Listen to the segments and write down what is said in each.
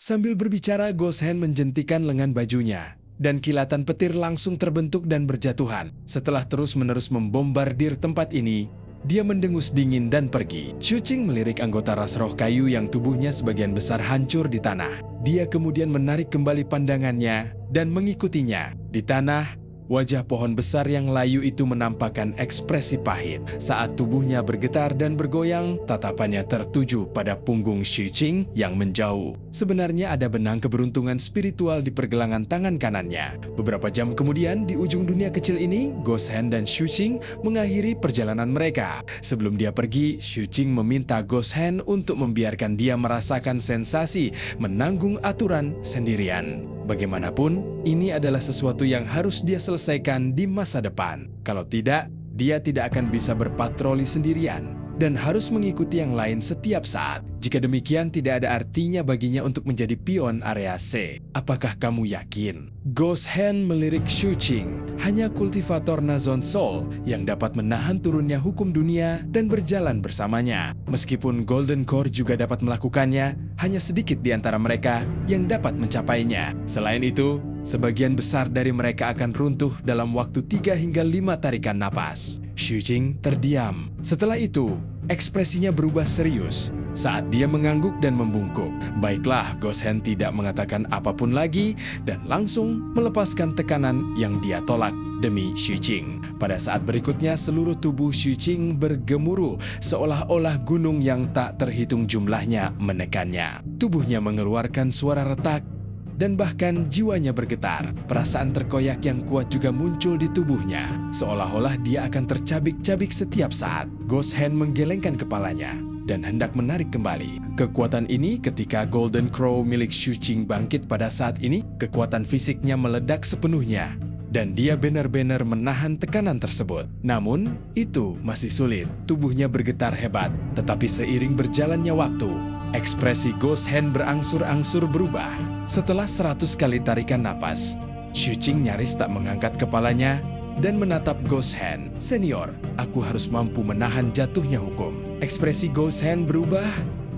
Sambil berbicara, Goshen menjentikan lengan bajunya. Dan kilatan petir langsung terbentuk dan berjatuhan. Setelah terus-menerus membombardir tempat ini, dia mendengus dingin dan pergi. Shuqing melirik anggota ras roh kayu yang tubuhnya sebagian besar hancur di tanah. Dia kemudian menarik kembali pandangannya dan mengikutinya. Di tanah, wajah pohon besar yang layu itu menampakkan ekspresi pahit. Saat tubuhnya bergetar dan bergoyang, tatapannya tertuju pada punggung Shuqing yang menjauh. Sebenarnya ada benang keberuntungan spiritual di pergelangan tangan kanannya. Beberapa jam kemudian, di ujung dunia kecil ini, Goshen dan Shuqing mengakhiri perjalanan mereka. Sebelum dia pergi, Shuqing meminta Goshen untuk membiarkan dia merasakan sensasi menanggung aturan sendirian. Bagaimanapun, ini adalah sesuatu yang harus dia selesaikan di masa depan. Kalau tidak, dia tidak akan bisa berpatroli sendirian dan harus mengikuti yang lain setiap saat. Jika demikian, tidak ada artinya baginya untuk menjadi pion area C. Apakah kamu yakin? Goshen melirik Shuqing. Hanya kultivator Nazon Soul yang dapat menahan turunnya hukum dunia dan berjalan bersamanya. Meskipun Golden Core juga dapat melakukannya, hanya sedikit di antara mereka yang dapat mencapainya. Selain itu, sebagian besar dari mereka akan runtuh dalam waktu 3 hingga 5 tarikan napas. Shuqing terdiam. Setelah itu, ekspresinya berubah serius saat dia mengangguk dan membungkuk. Baiklah, Goshen tidak mengatakan apapun lagi dan langsung melepaskan tekanan yang dia tolak demi Shuqing. Pada saat berikutnya, seluruh tubuh Shuqing bergemuruh seolah-olah gunung yang tak terhitung jumlahnya menekannya. Tubuhnya mengeluarkan suara retak dan bahkan jiwanya bergetar. Perasaan terkoyak yang kuat juga muncul di tubuhnya, seolah-olah dia akan tercabik-cabik setiap saat. Goshen menggelengkan kepalanya dan hendak menarik kembali. Kekuatan ini ketika Golden Crow milik Shuqing bangkit pada saat ini, kekuatan fisiknya meledak sepenuhnya dan dia benar-benar menahan tekanan tersebut. Namun, itu masih sulit. Tubuhnya bergetar hebat, tetapi seiring berjalannya waktu, ekspresi Goshen berangsur-angsur berubah. Setelah 100 kali tarikan napas, Shuqing nyaris tak mengangkat kepalanya dan menatap Goshen. Senior, aku harus mampu menahan jatuhnya hukum. Ekspresi Goshen berubah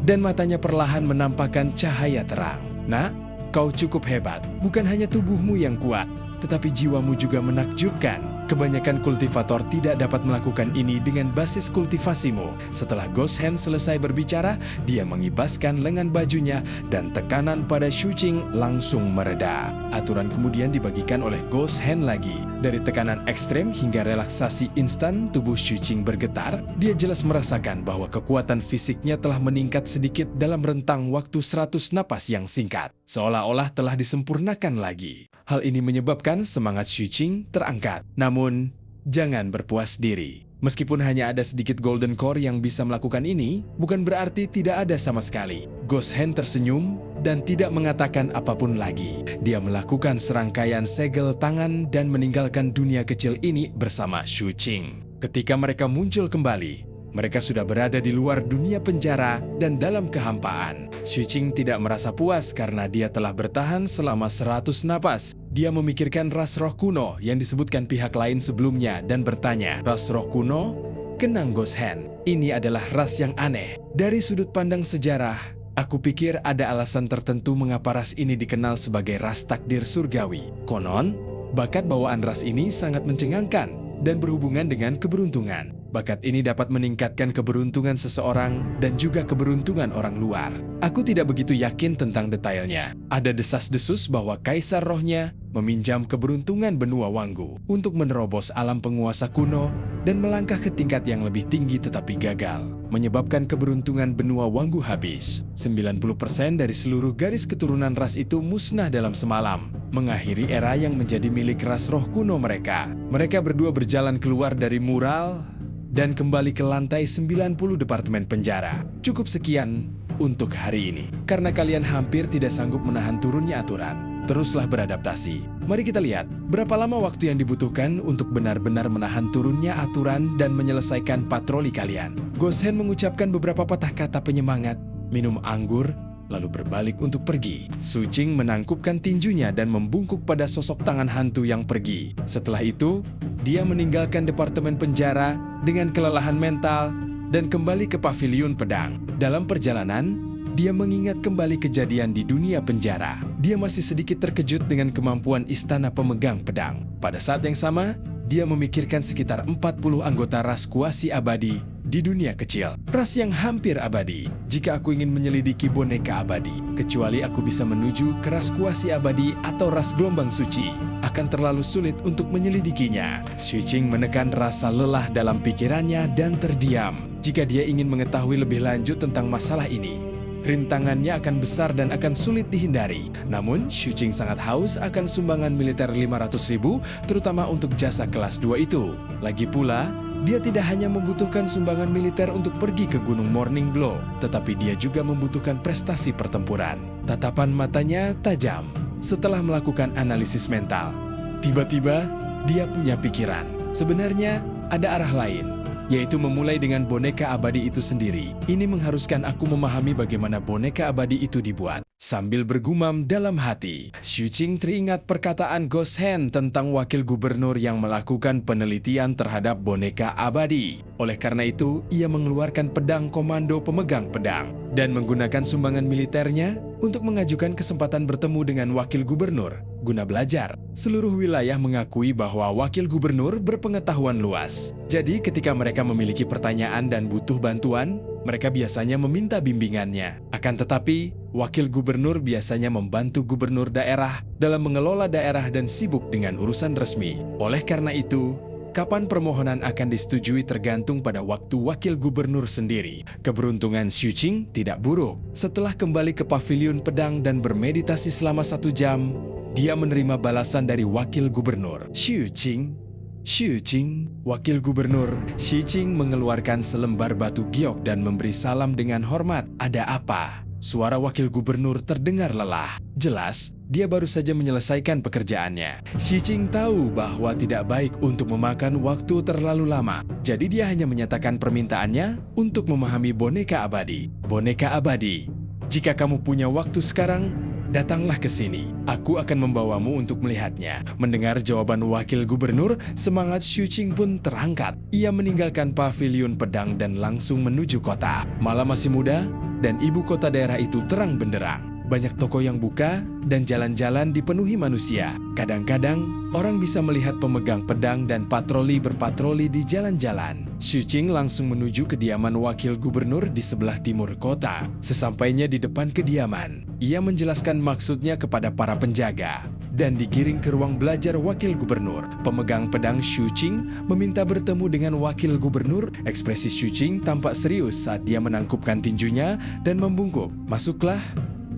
dan matanya perlahan menampakkan cahaya terang. Nak, kau cukup hebat. Bukan hanya tubuhmu yang kuat, tetapi jiwamu juga menakjubkan. Kebanyakan kultivator tidak dapat melakukan ini dengan basis kultivasimu. Setelah Goshen selesai berbicara, dia mengibaskan lengan bajunya dan tekanan pada Shuqing langsung mereda. Aturan kemudian dibagikan oleh Goshen lagi. Dari tekanan ekstrem hingga relaksasi instan, tubuh Shuqing bergetar. Dia jelas merasakan bahwa kekuatan fisiknya telah meningkat sedikit dalam rentang waktu 100 napas yang singkat. Seolah-olah telah disempurnakan lagi. Hal ini menyebabkan semangat Shuqing terangkat. Namun, jangan berpuas diri. Meskipun hanya ada sedikit Golden Core yang bisa melakukan ini, bukan berarti tidak ada sama sekali. Goshen tersenyum dan tidak mengatakan apapun lagi. Dia melakukan serangkaian segel tangan dan meninggalkan dunia kecil ini bersama Shuqing. Ketika mereka muncul kembali, mereka sudah berada di luar dunia penjara dan dalam kehampaan. Shuqing tidak merasa puas karena dia telah bertahan selama 100 napas. Dia memikirkan ras roh kuno yang disebutkan pihak lain sebelumnya dan bertanya, ras roh kuno? Kenang Goshen, ini adalah ras yang aneh. Dari sudut pandang sejarah, aku pikir ada alasan tertentu mengapa ras ini dikenal sebagai ras takdir surgawi. Konon, bakat bawaan ras ini sangat mencengangkan dan berhubungan dengan keberuntungan. Bakat ini dapat meningkatkan keberuntungan seseorang dan juga keberuntungan orang luar. Aku tidak begitu yakin tentang detailnya. Ada desas-desus bahwa Kaisar Rohnya meminjam keberuntungan benua Wanggu untuk menerobos alam penguasa kuno dan melangkah ke tingkat yang lebih tinggi tetapi gagal, menyebabkan keberuntungan benua Wanggu habis. 90% dari seluruh garis keturunan ras itu musnah dalam semalam, mengakhiri era yang menjadi milik ras roh kuno mereka. Mereka berdua berjalan keluar dari mural dan kembali ke lantai 90 departemen penjara. Cukup sekian untuk hari ini. Karena kalian hampir tidak sanggup menahan turunnya aturan, teruslah beradaptasi. Mari kita lihat berapa lama waktu yang dibutuhkan untuk benar-benar menahan turunnya aturan dan menyelesaikan patroli kalian. Goshen mengucapkan beberapa patah kata penyemangat, minum anggur, lalu berbalik untuk pergi. Shuqing menangkupkan tinjunya dan membungkuk pada sosok tangan hantu yang pergi. Setelah itu, dia meninggalkan departemen penjara dengan kelelahan mental dan kembali ke paviliun pedang. Dalam perjalanan, dia mengingat kembali kejadian di dunia penjara. Dia masih sedikit terkejut dengan kemampuan istana pemegang pedang. Pada saat yang sama, dia memikirkan sekitar 40 anggota ras kuasi abadi di dunia kecil. Ras yang hampir abadi. Jika aku ingin menyelidiki boneka abadi, kecuali aku bisa menuju ke ras kuasi abadi atau ras gelombang suci, akan terlalu sulit untuk menyelidikinya. Xu Qing menekan rasa lelah dalam pikirannya dan terdiam. Jika dia ingin mengetahui lebih lanjut tentang masalah ini, rintangannya akan besar dan akan sulit dihindari. Namun, Xu Qing sangat haus akan sumbangan militer 500.000, terutama untuk jasa kelas 2 itu. Lagi pula, dia tidak hanya membutuhkan sumbangan militer untuk pergi ke Gunung Morning Glow, tetapi dia juga membutuhkan prestasi pertempuran. Tatapan matanya tajam. Setelah melakukan analisis mental, tiba-tiba dia punya pikiran. Sebenarnya ada arah lain, yaitu memulai dengan boneka abadi itu sendiri. Ini mengharuskan aku memahami bagaimana boneka abadi itu dibuat. Sambil bergumam dalam hati, Xu Qing teringat perkataan Ghost Hand tentang wakil gubernur yang melakukan penelitian terhadap boneka abadi. Oleh karena itu, ia mengeluarkan pedang komando pemegang pedang dan menggunakan sumbangan militernya untuk mengajukan kesempatan bertemu dengan wakil gubernur guna belajar. Seluruh wilayah mengakui bahwa wakil gubernur berpengetahuan luas. Jadi ketika mereka memiliki pertanyaan dan butuh bantuan, mereka biasanya meminta bimbingannya. Akan tetapi, wakil gubernur biasanya membantu gubernur daerah dalam mengelola daerah dan sibuk dengan urusan resmi. Oleh karena itu, kapan permohonan akan disetujui tergantung pada waktu wakil gubernur sendiri. Keberuntungan Xu Qing tidak buruk. Setelah kembali ke paviliun pedang dan bermeditasi selama 1 jam, dia menerima balasan dari wakil gubernur. Xu Qing, wakil gubernur. Xu Qing mengeluarkan selembar batu giok dan memberi salam dengan hormat. Ada apa? Suara wakil gubernur terdengar lelah. Jelas, dia baru saja menyelesaikan pekerjaannya. Xu Qing tahu bahwa tidak baik untuk memakan waktu terlalu lama. Jadi dia hanya menyatakan permintaannya untuk memahami boneka abadi. Boneka abadi. Jika kamu punya waktu sekarang, datanglah ke sini. Aku akan membawamu untuk melihatnya. Mendengar jawaban wakil gubernur, semangat Xu Qing pun terangkat. Ia meninggalkan paviliun pedang dan langsung menuju kota. Malam masih muda, dan ibu kota daerah itu terang benderang. Banyak toko yang buka dan jalan-jalan dipenuhi manusia. Kadang-kadang, orang bisa melihat pemegang pedang dan patroli berpatroli di jalan-jalan. Xu Qing langsung menuju kediaman wakil gubernur di sebelah timur kota. Sesampainya di depan kediaman, ia menjelaskan maksudnya kepada para penjaga dan digiring ke ruang belajar wakil gubernur. Pemegang pedang Xu Qing meminta bertemu dengan wakil gubernur. Ekspresi Xu Qing tampak serius saat dia menangkupkan tinjunya dan membungkuk. Masuklah.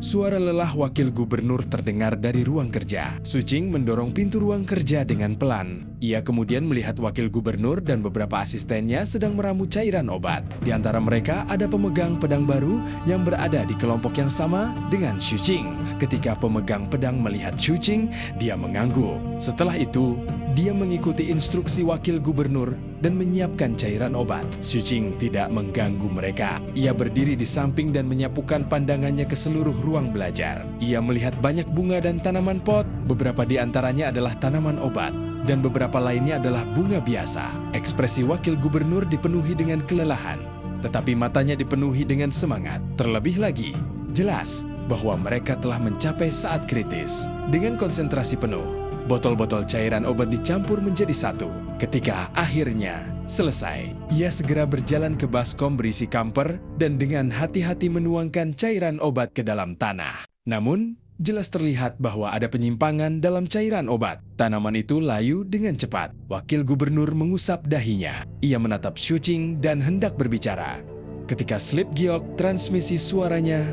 Suara lelah wakil gubernur terdengar dari ruang kerja. Xu Qing mendorong pintu ruang kerja dengan pelan. Ia kemudian melihat wakil gubernur dan beberapa asistennya sedang meramu cairan obat. Di antara mereka ada pemegang pedang baru yang berada di kelompok yang sama dengan Xu Qing. Ketika pemegang pedang melihat Xu Qing, dia mengangguk. Setelah itu, dia mengikuti instruksi wakil gubernur dan menyiapkan cairan obat. Xu Qing tidak mengganggu mereka. Ia berdiri di samping dan menyapukan pandangannya ke seluruh ruang belajar. Ia melihat banyak bunga dan tanaman pot. Beberapa di antaranya adalah tanaman obat, dan beberapa lainnya adalah bunga biasa. Ekspresi wakil gubernur dipenuhi dengan kelelahan, tetapi matanya dipenuhi dengan semangat. Terlebih lagi, jelas bahwa mereka telah mencapai saat kritis. Dengan konsentrasi penuh, botol-botol cairan obat dicampur menjadi satu. Ketika akhirnya selesai, ia segera berjalan ke baskom berisi kamper dan dengan hati-hati menuangkan cairan obat ke dalam tanah. Namun, jelas terlihat bahwa ada penyimpangan dalam cairan obat. Tanaman itu layu dengan cepat. Wakil gubernur mengusap dahinya. Ia menatap Xu Qing dan hendak berbicara. Ketika slip giok transmisi suaranya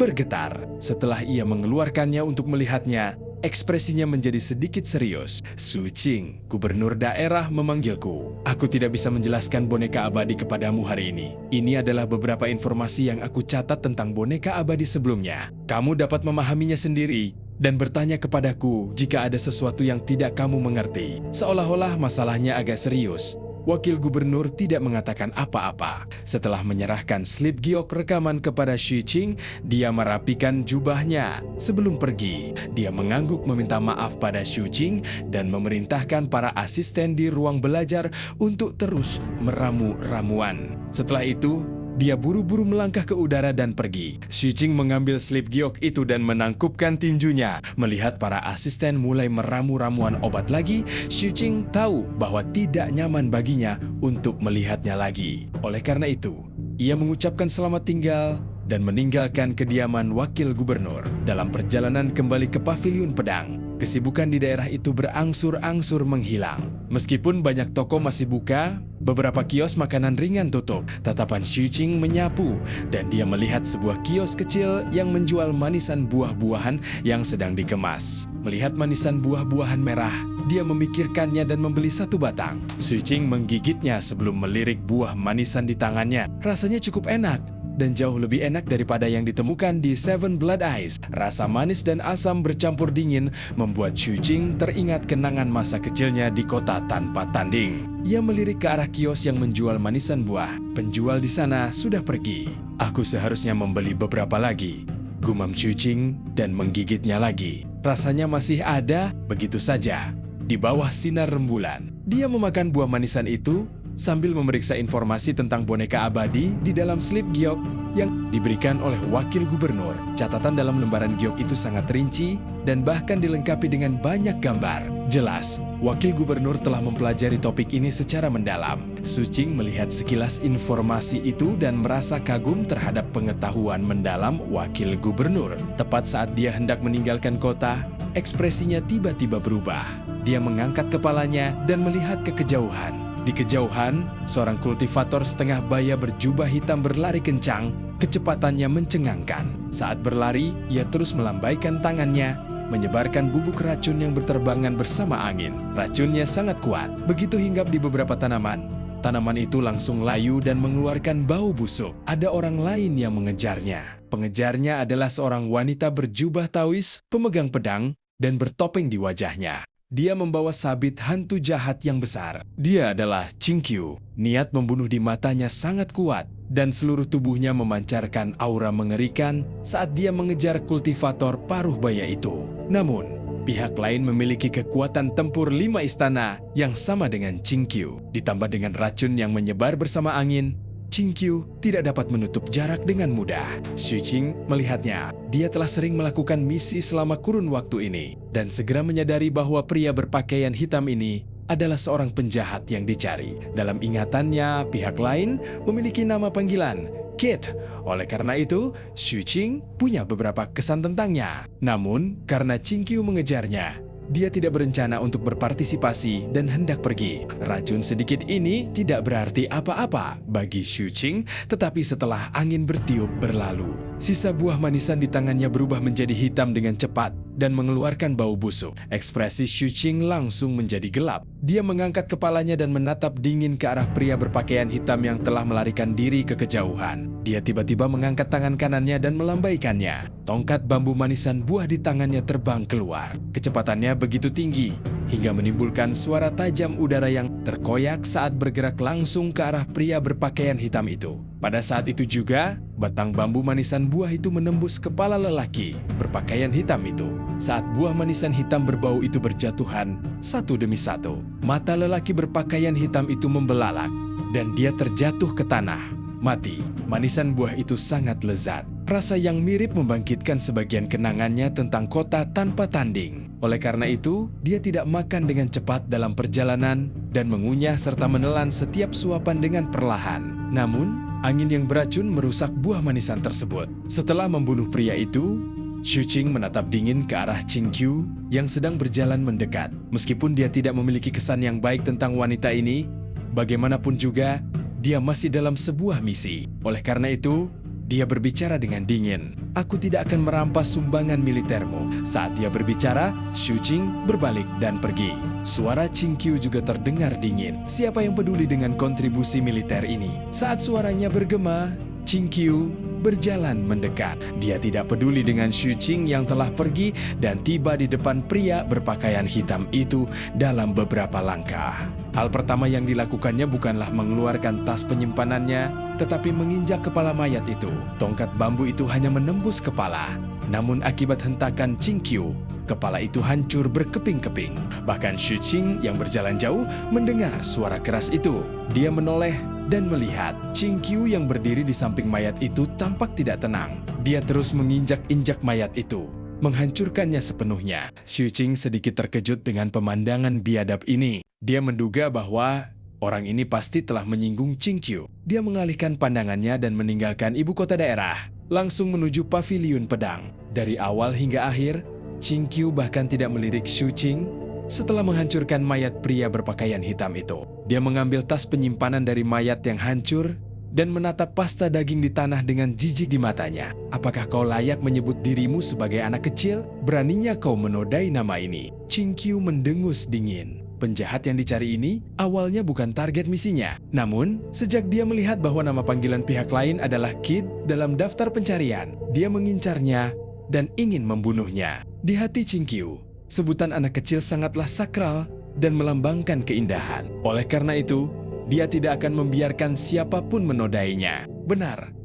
bergetar. Setelah ia mengeluarkannya untuk melihatnya, ekspresinya menjadi sedikit serius. Xu Qing, gubernur daerah memanggilku. Aku tidak bisa menjelaskan boneka abadi kepadamu hari ini. Ini adalah beberapa informasi yang aku catat tentang boneka abadi sebelumnya. Kamu dapat memahaminya sendiri dan bertanya kepadaku jika ada sesuatu yang tidak kamu mengerti. Seolah-olah masalahnya agak serius. Wakil gubernur tidak mengatakan apa-apa. Setelah menyerahkan slip giok rekaman kepada Xu Qing, dia merapikan jubahnya. Sebelum pergi, dia mengangguk meminta maaf pada Xu Qing dan memerintahkan para asisten di ruang belajar untuk terus meramu ramuan. Setelah itu, dia buru-buru melangkah ke udara dan pergi. Xu Qing mengambil slip giok itu dan menangkupkan tinjunya. Melihat para asisten mulai meramu ramuan obat lagi, Xu Qing tahu bahwa tidak nyaman baginya untuk melihatnya lagi. Oleh karena itu, ia mengucapkan selamat tinggal dan meninggalkan kediaman wakil gubernur. Dalam perjalanan kembali ke paviliun pedang, kesibukan di daerah itu berangsur-angsur menghilang. Meskipun banyak toko masih buka, beberapa kios makanan ringan tutup. Tatapan Xu Qing menyapu dan dia melihat sebuah kios kecil yang menjual manisan buah-buahan yang sedang dikemas. Melihat manisan buah-buahan merah, dia memikirkannya dan membeli satu batang. Xu Qing menggigitnya sebelum melirik buah manisan di tangannya. Rasanya cukup enak dan jauh lebih enak daripada yang ditemukan di Seven Blood Eyes. Rasa manis dan asam bercampur dingin membuat Xu Qing teringat kenangan masa kecilnya di kota tanpa tanding. Ia melirik ke arah kios yang menjual manisan buah. Penjual di sana sudah pergi. Aku seharusnya membeli beberapa lagi, gumam Xu Qing dan menggigitnya lagi. Rasanya masih ada begitu saja. Di bawah sinar rembulan, dia memakan buah manisan itu sambil memeriksa informasi tentang boneka abadi di dalam slip giok yang diberikan oleh wakil gubernur. Catatan dalam lembaran giok itu sangat rinci dan bahkan dilengkapi dengan banyak gambar. Jelas, wakil gubernur telah mempelajari topik ini secara mendalam. Xu Qing melihat sekilas informasi itu dan merasa kagum terhadap pengetahuan mendalam wakil gubernur. Tepat saat dia hendak meninggalkan kota, ekspresinya tiba-tiba berubah. Dia mengangkat kepalanya dan melihat ke kejauhan. Di kejauhan, seorang kultivator setengah baya berjubah hitam berlari kencang, kecepatannya mencengangkan. Saat berlari, ia terus melambaikan tangannya, menyebarkan bubuk racun yang berterbangan bersama angin. Racunnya sangat kuat, begitu hinggap di beberapa tanaman. Tanaman itu langsung layu dan mengeluarkan bau busuk. Ada orang lain yang mengejarnya. Pengejarnya adalah seorang wanita berjubah Taois, pemegang pedang, dan bertopeng di wajahnya. Dia membawa sabit hantu jahat yang besar. Dia adalah Qing Qiu. Niat membunuh di matanya sangat kuat dan seluruh tubuhnya memancarkan aura mengerikan saat dia mengejar kultivator paruh baya itu. Namun, pihak lain memiliki kekuatan tempur 5 istana yang sama dengan Qing Qiu. Ditambah dengan racun yang menyebar bersama angin, Qing Qiu tidak dapat menutup jarak dengan mudah. Xu Qing melihatnya. Dia telah sering melakukan misi selama kurun waktu ini dan segera menyadari bahwa pria berpakaian hitam ini adalah seorang penjahat yang dicari. Dalam ingatannya, pihak lain memiliki nama panggilan, Kid. Oleh karena itu, Xu Qing punya beberapa kesan tentangnya. Namun, karena Qing Qiu mengejarnya, dia tidak berencana untuk berpartisipasi dan hendak pergi. Racun sedikit ini tidak berarti apa-apa bagi Xu Qing, tetapi setelah angin bertiup berlalu, sisa buah manisan di tangannya berubah menjadi hitam dengan cepat dan mengeluarkan bau busuk. Ekspresi Xu Qing langsung menjadi gelap. Dia mengangkat kepalanya dan menatap dingin ke arah pria berpakaian hitam yang telah melarikan diri ke kejauhan. Dia tiba-tiba mengangkat tangan kanannya dan melambaikannya. Tongkat bambu manisan buah di tangannya terbang keluar. Kecepatannya begitu tinggi hingga menimbulkan suara tajam udara yang terkoyak saat bergerak langsung ke arah pria berpakaian hitam itu. Pada saat itu juga, batang bambu manisan buah itu menembus kepala lelaki berpakaian hitam itu. Saat buah manisan hitam berbau itu berjatuhan satu demi satu, mata lelaki berpakaian hitam itu membelalak dan dia terjatuh ke tanah, mati. Manisan buah itu sangat lezat. Rasa yang mirip membangkitkan sebagian kenangannya tentang kota tanpa tanding. Oleh karena itu, dia tidak makan dengan cepat dalam perjalanan dan mengunyah serta menelan setiap suapan dengan perlahan. Namun, angin yang beracun merusak buah manisan tersebut. Setelah membunuh pria itu, Xu Qing menatap dingin ke arah Qing Qiu yang sedang berjalan mendekat. Meskipun dia tidak memiliki kesan yang baik tentang wanita ini, bagaimanapun juga, dia masih dalam sebuah misi. Oleh karena itu, dia berbicara dengan dingin. Aku tidak akan merampas sumbangan militermu. Saat dia berbicara, Xu Qing berbalik dan pergi. Suara Qing Qiu juga terdengar dingin. Siapa yang peduli dengan kontribusi militer ini? Saat suaranya bergema, Qing Qiu berjalan mendekat. Dia tidak peduli dengan Xu Qing yang telah pergi dan tiba di depan pria berpakaian hitam itu dalam beberapa langkah. Hal pertama yang dilakukannya bukanlah mengeluarkan tas penyimpanannya, tetapi menginjak kepala mayat itu. Tongkat bambu itu hanya menembus kepala. Namun akibat hentakan Qing Qiu, kepala itu hancur berkeping-keping. Bahkan Xu Qing yang berjalan jauh mendengar suara keras itu. Dia menoleh dan melihat Ching Qiu yang berdiri di samping mayat itu tampak tidak tenang. Dia terus menginjak-injak mayat itu, menghancurkannya sepenuhnya. Xu Qing sedikit terkejut dengan pemandangan biadab ini. Dia menduga bahwa orang ini pasti telah menyinggung Ching Qiu. Dia mengalihkan pandangannya dan meninggalkan ibu kota daerah, langsung menuju paviliun pedang. Dari awal hingga akhir, Ching Qiu bahkan tidak melirik Xu Qing. Setelah menghancurkan mayat pria berpakaian hitam itu, dia mengambil tas penyimpanan dari mayat yang hancur dan menatap pasta daging di tanah dengan jijik di matanya. Apakah kau layak menyebut dirimu sebagai anak kecil? Beraninya kau menodai nama ini. Ching Qiu mendengus dingin. Penjahat yang dicari ini awalnya bukan target misinya. Namun, sejak dia melihat bahwa nama panggilan pihak lain adalah Kid dalam daftar pencarian, dia mengincarnya dan ingin membunuhnya. Di hati Ching Qiu, sebutan anak kecil sangatlah sakral dan melambangkan keindahan. Oleh karena itu, dia tidak akan membiarkan siapapun menodainya. Benar,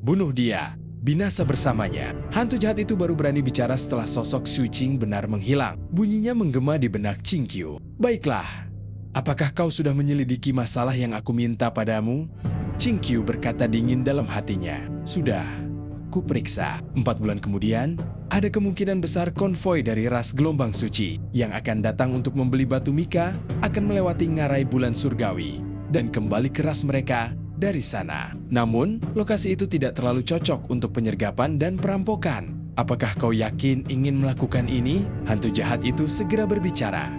bunuh dia, binasa bersamanya. Hantu jahat itu baru berani bicara setelah sosok Xu Qing benar menghilang. Bunyinya menggema di benak Ching Qiu. Baiklah, apakah kau sudah menyelidiki masalah yang aku minta padamu? Ching Qiu berkata dingin dalam hatinya. Sudah, ku periksa. 4 bulan kemudian, ada kemungkinan besar konvoi dari ras gelombang suci yang akan datang untuk membeli batu mika akan melewati ngarai bulan surgawi dan kembali ke ras mereka dari sana. Namun, lokasi itu tidak terlalu cocok untuk penyergapan dan perampokan. Apakah kau yakin ingin melakukan ini? Hantu jahat itu segera berbicara.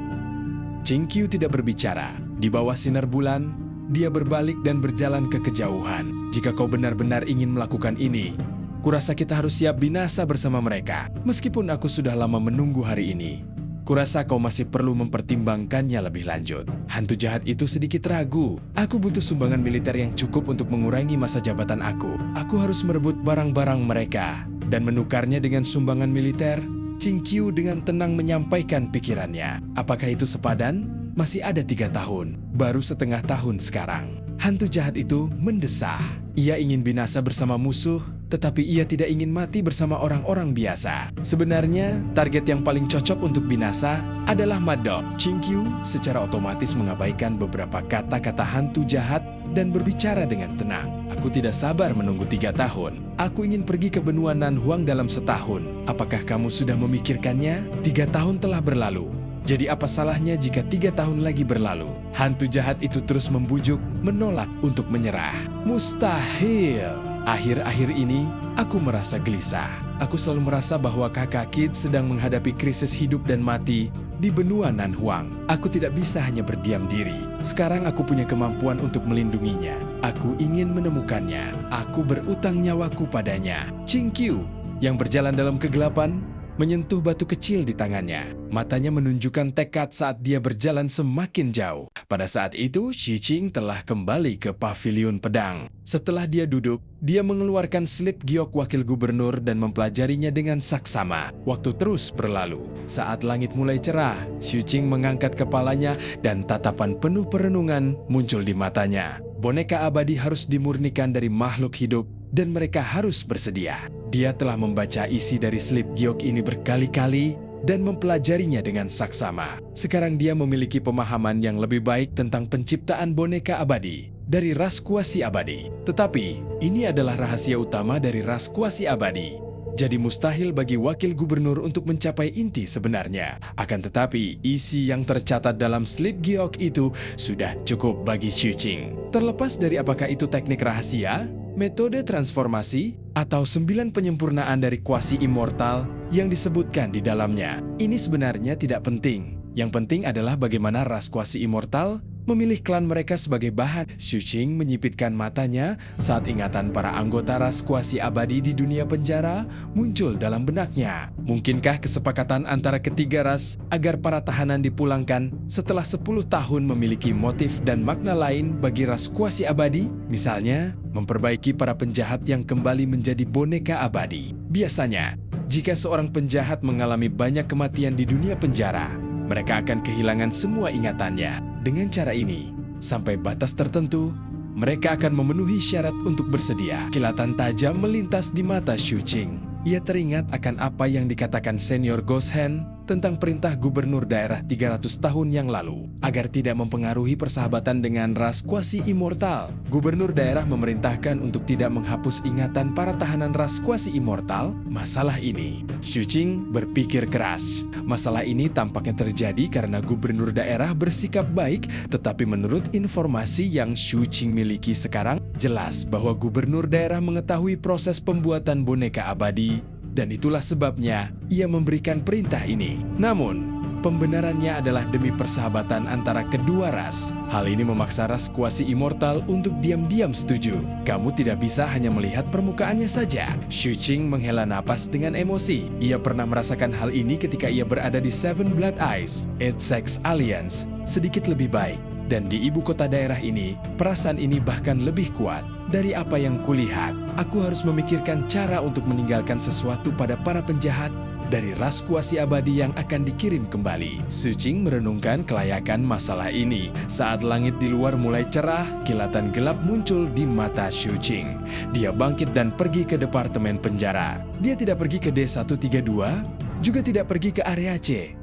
Ching Qiu tidak berbicara. Di bawah sinar bulan, dia berbalik dan berjalan ke kejauhan. Jika kau benar-benar ingin melakukan ini, kurasa kita harus siap binasa bersama mereka. Meskipun aku sudah lama menunggu hari ini, kurasa kau masih perlu mempertimbangkannya lebih lanjut. Hantu jahat itu sedikit ragu. Aku butuh sumbangan militer yang cukup untuk mengurangi masa jabatan aku. Aku harus merebut barang-barang mereka dan menukarnya dengan sumbangan militer. Ching Qiu dengan tenang menyampaikan pikirannya. Apakah itu sepadan? Masih ada 3 tahun, baru setengah tahun sekarang. Hantu jahat itu mendesah. Ia ingin binasa bersama musuh, tetapi ia tidak ingin mati bersama orang-orang biasa. Sebenarnya, target yang paling cocok untuk binasa adalah Madok. Ching Qiu secara otomatis mengabaikan beberapa kata-kata hantu jahat dan berbicara dengan tenang. Aku tidak sabar menunggu 3 tahun. Aku ingin pergi ke benua Nanhuang dalam setahun. Apakah kamu sudah memikirkannya? 3 tahun telah berlalu. Jadi apa salahnya jika 3 tahun lagi berlalu? Hantu jahat itu terus membujuk, menolak untuk menyerah. Mustahil. Akhir-akhir ini, aku merasa gelisah. Aku selalu merasa bahwa kakak Kid sedang menghadapi krisis hidup dan mati di benua Nanhuang. Aku tidak bisa hanya berdiam diri. Sekarang aku punya kemampuan untuk melindunginya. Aku ingin menemukannya. Aku berutang nyawaku padanya. Ching Qiu yang berjalan dalam kegelapan menyentuh batu kecil di tangannya. Matanya menunjukkan tekad saat dia berjalan semakin jauh. Pada saat itu, Xu Qing telah kembali ke paviliun pedang. Setelah dia duduk, dia mengeluarkan slip giok wakil gubernur dan mempelajarinya dengan saksama. Waktu terus berlalu. Saat langit mulai cerah, Xu Qing mengangkat kepalanya dan tatapan penuh perenungan muncul di matanya. Boneka abadi harus dimurnikan dari makhluk hidup dan mereka harus bersedia. Dia telah membaca isi dari slip giok ini berkali-kali dan mempelajarinya dengan saksama. Sekarang dia memiliki pemahaman yang lebih baik tentang penciptaan boneka abadi dari ras kuasi abadi. Tetapi, ini adalah rahasia utama dari ras kuasi abadi. Jadi mustahil bagi wakil gubernur untuk mencapai inti sebenarnya. Akan tetapi, isi yang tercatat dalam slip giok itu sudah cukup bagi Xu Qing. Terlepas dari apakah itu teknik rahasia, metode transformasi, atau 9 penyempurnaan dari kuasi immortal yang disebutkan di dalamnya. Ini sebenarnya tidak penting. Yang penting adalah bagaimana ras kuasi immortal memilih klan mereka sebagai bahan. Xu Qing menyipitkan matanya saat ingatan para anggota ras kuasi abadi di dunia penjara muncul dalam benaknya. Mungkinkah kesepakatan antara ketiga ras agar para tahanan dipulangkan setelah 10 tahun memiliki motif dan makna lain bagi ras kuasi abadi? Misalnya, memperbaiki para penjahat yang kembali menjadi boneka abadi. Biasanya, jika seorang penjahat mengalami banyak kematian di dunia penjara, mereka akan kehilangan semua ingatannya. Dengan cara ini, sampai batas tertentu, mereka akan memenuhi syarat untuk bersedia. Kilatan tajam melintas di mata Xu Qing. ia teringat akan apa yang dikatakan senior Ghost Hand tentang perintah gubernur daerah 300 tahun yang lalu agar tidak mempengaruhi persahabatan dengan ras kuasi-immortal. Gubernur daerah memerintahkan untuk tidak menghapus ingatan para tahanan ras kuasi-immortal masalah ini. Xu Qing berpikir keras. Masalah ini tampaknya terjadi karena gubernur daerah bersikap baik, tetapi menurut informasi yang Xu Qing miliki sekarang, jelas bahwa gubernur daerah mengetahui proses pembuatan boneka abadi, dan itulah sebabnya ia memberikan perintah ini. Namun, pembenarannya adalah demi persahabatan antara kedua ras. Hal ini memaksa ras kuasi-immortal untuk diam-diam setuju. Kamu tidak bisa hanya melihat permukaannya saja. Xu Qing menghela napas dengan emosi. Ia pernah merasakan hal ini ketika ia berada di Seven Blood Eyes, Eight Sex Alliance, sedikit lebih baik. Dan di ibu kota daerah ini, perasaan ini bahkan lebih kuat. Dari apa yang kulihat, aku harus memikirkan cara untuk meninggalkan sesuatu pada para penjahat dari ras kuasi abadi yang akan dikirim kembali. Xu Qing merenungkan kelayakan masalah ini. Saat langit di luar mulai cerah, kilatan gelap muncul di mata Xu Qing. Dia bangkit dan pergi ke departemen penjara. Dia tidak pergi ke D132, juga tidak pergi ke area C.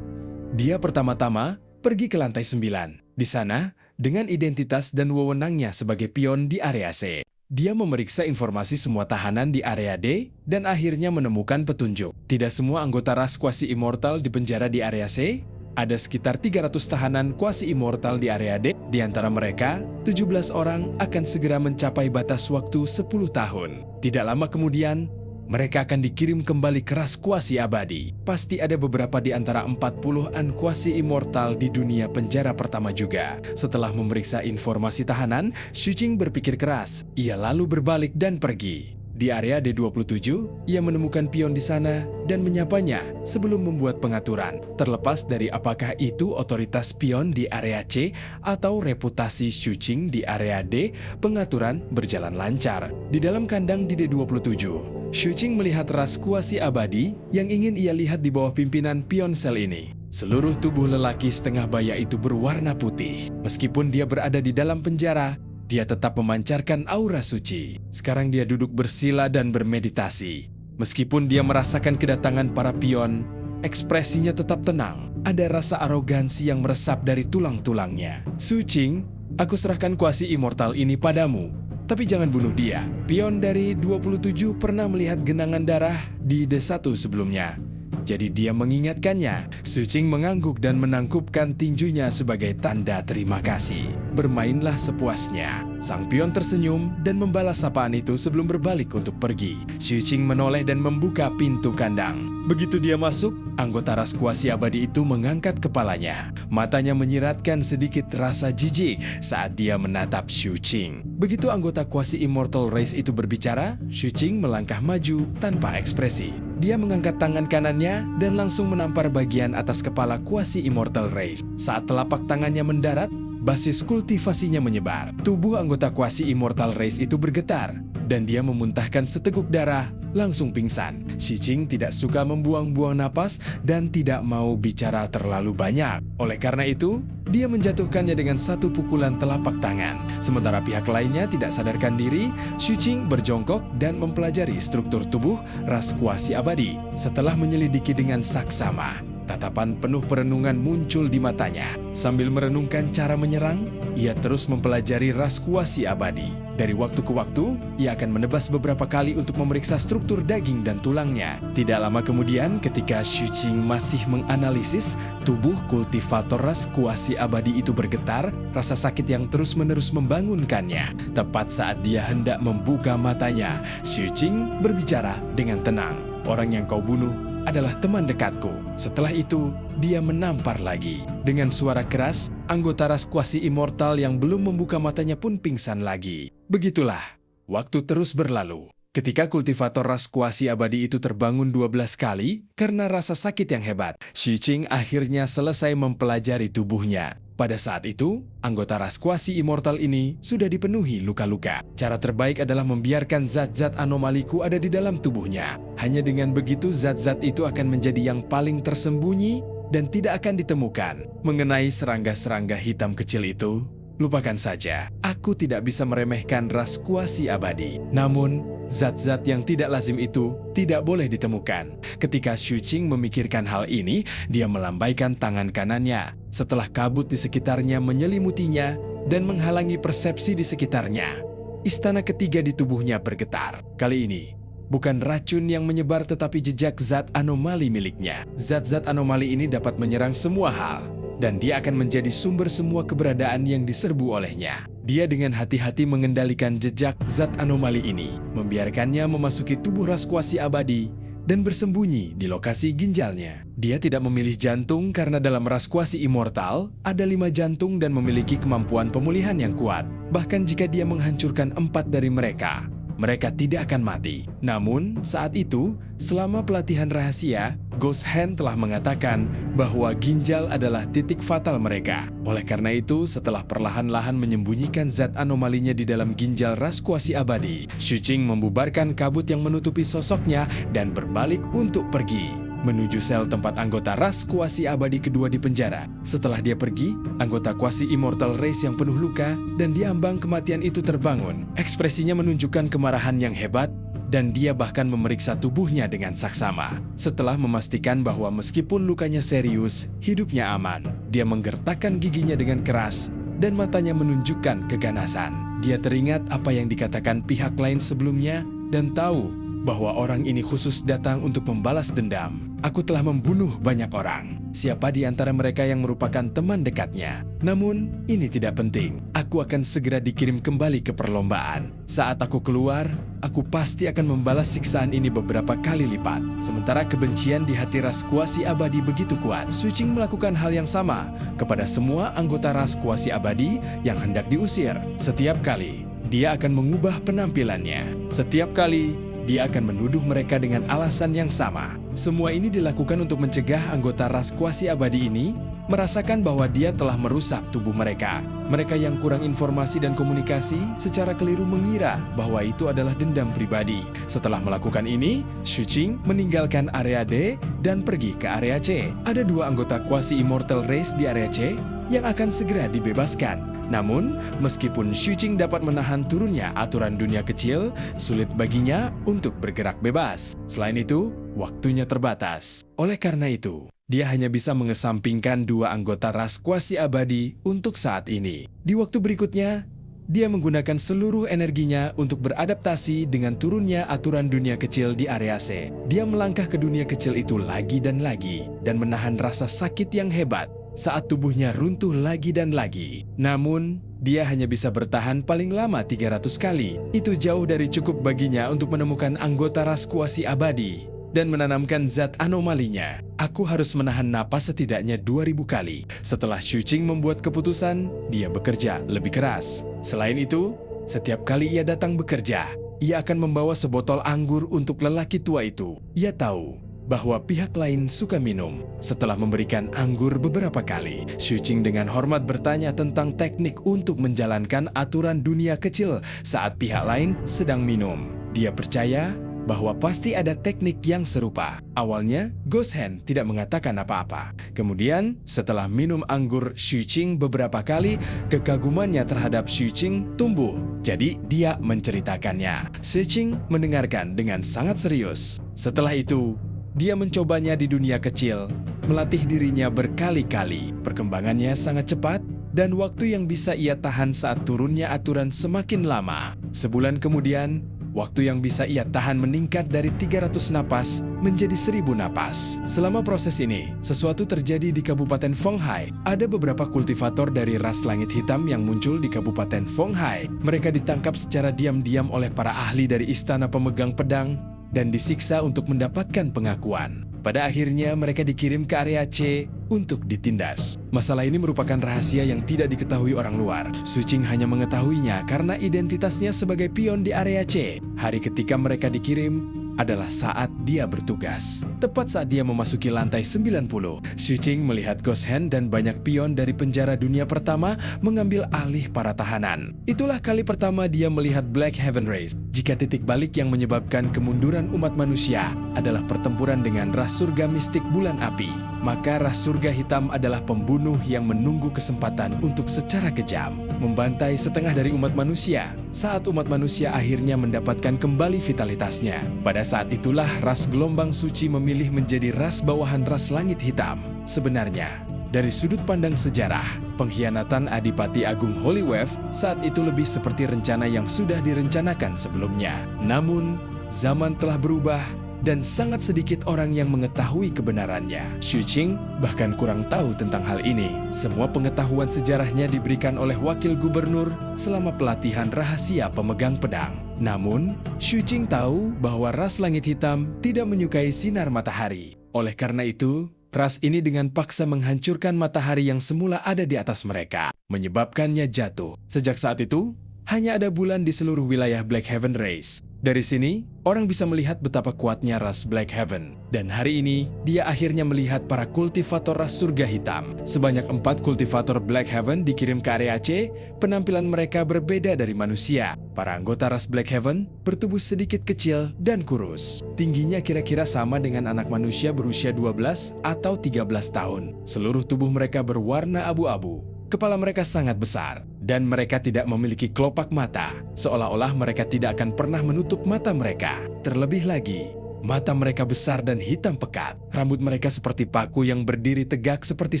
Dia pertama-tama pergi ke lantai 9. Di sana, dengan identitas dan wewenangnya sebagai pion di area C, dia memeriksa informasi semua tahanan di area D dan akhirnya menemukan petunjuk. Tidak semua anggota ras kuasi-immortal di penjara di area C. Ada sekitar 300 tahanan kuasi-immortal di area D. Di antara mereka, 17 orang akan segera mencapai batas waktu 10 tahun. Tidak lama kemudian, mereka akan dikirim kembali ke ras kuasi abadi. Pasti ada beberapa di antara 40-an kuasi immortal di dunia penjara pertama juga. Setelah memeriksa informasi tahanan, Xu Qing berpikir keras. Ia lalu berbalik dan pergi. Di area D27, ia menemukan pion di sana dan menyapanya sebelum membuat pengaturan. Terlepas dari apakah itu otoritas pion di area C atau reputasi Xu Qing di area D, pengaturan berjalan lancar. Di dalam kandang di D27, Xu Qing melihat ras kuasi abadi yang ingin ia lihat di bawah pimpinan pion sel ini. Seluruh tubuh lelaki setengah baya itu berwarna putih. Meskipun dia berada di dalam penjara, dia tetap memancarkan aura suci. Sekarang dia duduk bersila dan bermeditasi. Meskipun dia merasakan kedatangan para pion, ekspresinya tetap tenang. Ada rasa arogansi yang meresap dari tulang-tulangnya. Xu Qing, aku serahkan kuasi immortal ini padamu. Tapi jangan bunuh dia. Pion dari 27 pernah melihat genangan darah di D1 sebelumnya. Jadi dia mengingatkannya. Xu Qing mengangguk dan menangkupkan tinjunya sebagai tanda terima kasih. Bermainlah sepuasnya. Sang pion tersenyum dan membalas sapaan itu sebelum berbalik untuk pergi. Xu Qing menoleh dan membuka pintu kandang. Begitu dia masuk, anggota ras kuasi abadi itu mengangkat kepalanya. Matanya menyiratkan sedikit rasa jijik saat dia menatap Xu Qing. Begitu anggota kuasi immortal race itu berbicara, Xu Qing melangkah maju tanpa ekspresi. Dia mengangkat tangan kanannya dan langsung menampar bagian atas kepala kuasi immortal race. Saat telapak tangannya mendarat, basis kultivasinya menyebar. Tubuh anggota kuasi immortal race itu bergetar, dan dia memuntahkan seteguk darah, langsung pingsan. Xu Qing tidak suka membuang-buang napas dan tidak mau bicara terlalu banyak. Oleh karena itu, dia menjatuhkannya dengan satu pukulan telapak tangan. Sementara pihak lainnya tidak sadarkan diri, Xu Qing berjongkok dan mempelajari struktur tubuh ras kuasi abadi. Setelah menyelidiki dengan saksama, tatapan penuh perenungan muncul di matanya. Sambil merenungkan cara menyerang, ia terus mempelajari ras kuasi abadi. Dari waktu ke waktu, ia akan menebas beberapa kali untuk memeriksa struktur daging dan tulangnya. Tidak lama kemudian, ketika Xu Qing masih menganalisis, tubuh kultivator ras kuasi abadi itu bergetar, rasa sakit yang terus-menerus membangunkannya. Tepat saat dia hendak membuka matanya, Xu Qing berbicara dengan tenang. Orang yang kau bunuh adalah teman dekatku. Setelah itu, dia menampar lagi. Dengan suara keras, anggota ras kuasi immortal yang belum membuka matanya pun pingsan lagi. Begitulah, waktu terus berlalu. Ketika kultivator ras kuasi abadi itu terbangun 12 kali karena rasa sakit yang hebat, Xu Qing akhirnya selesai mempelajari tubuhnya. Pada saat itu, anggota ras kuasi immortal ini sudah dipenuhi luka-luka. Cara terbaik adalah membiarkan zat-zat anomaliku ada di dalam tubuhnya. Hanya dengan begitu zat-zat itu akan menjadi yang paling tersembunyi dan tidak akan ditemukan. Mengenai serangga-serangga hitam kecil itu, lupakan saja. Aku tidak bisa meremehkan ras kuasi abadi. Namun, zat-zat yang tidak lazim itu tidak boleh ditemukan. Ketika Xu Qing memikirkan hal ini, dia melambaikan tangan kanannya. Setelah kabut di sekitarnya menyelimutinya dan menghalangi persepsi di sekitarnya, istana ketiga di tubuhnya bergetar. Kali ini, bukan racun yang menyebar tetapi jejak zat anomali miliknya. Zat-zat anomali ini dapat menyerang semua hal, dan dia akan menjadi sumber semua keberadaan yang diserbu olehnya. Dia dengan hati-hati mengendalikan jejak zat anomali ini, membiarkannya memasuki tubuh ras kuasi abadi dan bersembunyi di lokasi ginjalnya. Dia tidak memilih jantung karena dalam ras kuasi immortal ada 5 jantung dan memiliki kemampuan pemulihan yang kuat. Bahkan jika dia menghancurkan 4 dari mereka, mereka tidak akan mati. Namun, saat itu, selama pelatihan rahasia, Ghost Hand telah mengatakan bahwa ginjal adalah titik fatal mereka. Oleh karena itu, setelah perlahan-lahan menyembunyikan zat anomalinya di dalam ginjal ras kuasi abadi, Xu Qing membubarkan kabut yang menutupi sosoknya dan berbalik untuk pergi menuju sel tempat anggota ras kuasi abadi kedua di penjara. Setelah dia pergi, anggota kuasi Immortal Race yang penuh luka dan diambang kematian itu terbangun. Ekspresinya menunjukkan kemarahan yang hebat, dan dia bahkan memeriksa tubuhnya dengan saksama. Setelah memastikan bahwa meskipun lukanya serius, hidupnya aman, dia menggertakkan giginya dengan keras dan matanya menunjukkan keganasan. Dia teringat apa yang dikatakan pihak lain sebelumnya dan tahu bahwa orang ini khusus datang untuk membalas dendam. Aku telah membunuh banyak orang. Siapa di antara mereka yang merupakan teman dekatnya? Namun, ini tidak penting. Aku akan segera dikirim kembali ke perlombaan. Saat aku keluar, aku pasti akan membalas siksaan ini beberapa kali lipat. Sementara kebencian di hati ras kuasi abadi begitu kuat, Xu Qing melakukan hal yang sama kepada semua anggota ras kuasi abadi yang hendak diusir. Setiap kali, dia akan mengubah penampilannya. Setiap kali, dia akan menuduh mereka dengan alasan yang sama. Semua ini dilakukan untuk mencegah anggota ras kuasi abadi ini merasakan bahwa dia telah merusak tubuh mereka. Mereka yang kurang informasi dan komunikasi secara keliru mengira bahwa itu adalah dendam pribadi. Setelah melakukan ini, Xu Qing meninggalkan area D dan pergi ke area C. Ada 2 anggota kuasi Immortal Race di area C yang akan segera dibebaskan. Namun, meskipun Xu Qing dapat menahan turunnya aturan dunia kecil, sulit baginya untuk bergerak bebas. Selain itu, waktunya terbatas. Oleh karena itu, dia hanya bisa mengesampingkan 2 anggota ras kuasi abadi untuk saat ini. Di waktu berikutnya, dia menggunakan seluruh energinya untuk beradaptasi dengan turunnya aturan dunia kecil di area C. Dia melangkah ke dunia kecil itu lagi dan menahan rasa sakit yang hebat saat tubuhnya runtuh lagi dan lagi. Namun, dia hanya bisa bertahan paling lama 300 kali. Itu jauh dari cukup baginya untuk menemukan anggota ras kuasi abadi dan menanamkan zat anomalinya. Aku harus menahan napas setidaknya 2000 kali. Setelah Xu Qing membuat keputusan, dia bekerja lebih keras. Selain itu, setiap kali ia datang bekerja, ia akan membawa sebotol anggur untuk lelaki tua itu. Ia tahu bahwa pihak lain suka minum. Setelah memberikan anggur beberapa kali, Xu Qing dengan hormat bertanya tentang teknik untuk menjalankan aturan dunia kecil saat pihak lain sedang minum. Dia percaya bahwa pasti ada teknik yang serupa. Awalnya, Ghost Hand tidak mengatakan apa-apa. Kemudian, setelah minum anggur Xu Qing beberapa kali, kekagumannya terhadap Xu Qing tumbuh. Jadi, dia menceritakannya. Xu Qing mendengarkan dengan sangat serius. Setelah itu, dia mencobanya di dunia kecil, melatih dirinya berkali-kali. Perkembangannya sangat cepat, dan waktu yang bisa ia tahan saat turunnya aturan semakin lama. Sebulan kemudian, waktu yang bisa ia tahan meningkat dari 300 napas menjadi 1000 napas. Selama proses ini, sesuatu terjadi di Kabupaten Fonghai. Ada beberapa kultivator dari ras langit hitam yang muncul di Kabupaten Fonghai. Mereka ditangkap secara diam-diam oleh para ahli dari istana pemegang pedang dan disiksa untuk mendapatkan pengakuan. Pada akhirnya mereka dikirim ke area C untuk ditindas. Masalah ini merupakan rahasia yang tidak diketahui orang luar. Xu Qing hanya mengetahuinya karena identitasnya sebagai pion di area C. Hari ketika mereka dikirim adalah saat dia bertugas. Tepat saat dia memasuki lantai 90, Xu Qing melihat Ghost Hand dan banyak pion dari penjara dunia pertama mengambil alih para tahanan. Itulah kali pertama dia melihat Black Heaven Race. Jika titik balik yang menyebabkan kemunduran umat manusia adalah pertempuran dengan ras surga mistik bulan api, maka ras surga hitam adalah pembunuh yang menunggu kesempatan untuk secara kejam membantai setengah dari umat manusia. Saat umat manusia akhirnya mendapatkan kembali vitalitasnya, pada saat itulah ras gelombang suci memilih menjadi ras bawahan ras langit hitam. Sebenarnya, dari sudut pandang sejarah, pengkhianatan Adipati Agung Hollywave saat itu lebih seperti rencana yang sudah direncanakan sebelumnya. Namun, zaman telah berubah dan sangat sedikit orang yang mengetahui kebenarannya. Xu Qing bahkan kurang tahu tentang hal ini. Semua pengetahuan sejarahnya diberikan oleh wakil gubernur selama pelatihan rahasia pemegang pedang. Namun, Xu Qing tahu bahwa ras langit hitam tidak menyukai sinar matahari. Oleh karena itu, ras ini dengan paksa menghancurkan matahari yang semula ada di atas mereka, menyebabkannya jatuh. Sejak saat itu, hanya ada bulan di seluruh wilayah Black Heaven Race. Dari sini, orang bisa melihat betapa kuatnya ras Black Heaven. Dan hari ini, dia akhirnya melihat para kultivator ras surga hitam. Sebanyak 4 kultivator Black Heaven dikirim ke area C, penampilan mereka berbeda dari manusia. Para anggota ras Black Heaven bertubuh sedikit kecil dan kurus. Tingginya kira-kira sama dengan anak manusia berusia 12 atau 13 tahun. Seluruh tubuh mereka berwarna abu-abu. Kepala mereka sangat besar, dan mereka tidak memiliki kelopak mata, seolah-olah mereka tidak akan pernah menutup mata mereka. Terlebih lagi, mata mereka besar dan hitam pekat. Rambut mereka seperti paku yang berdiri tegak seperti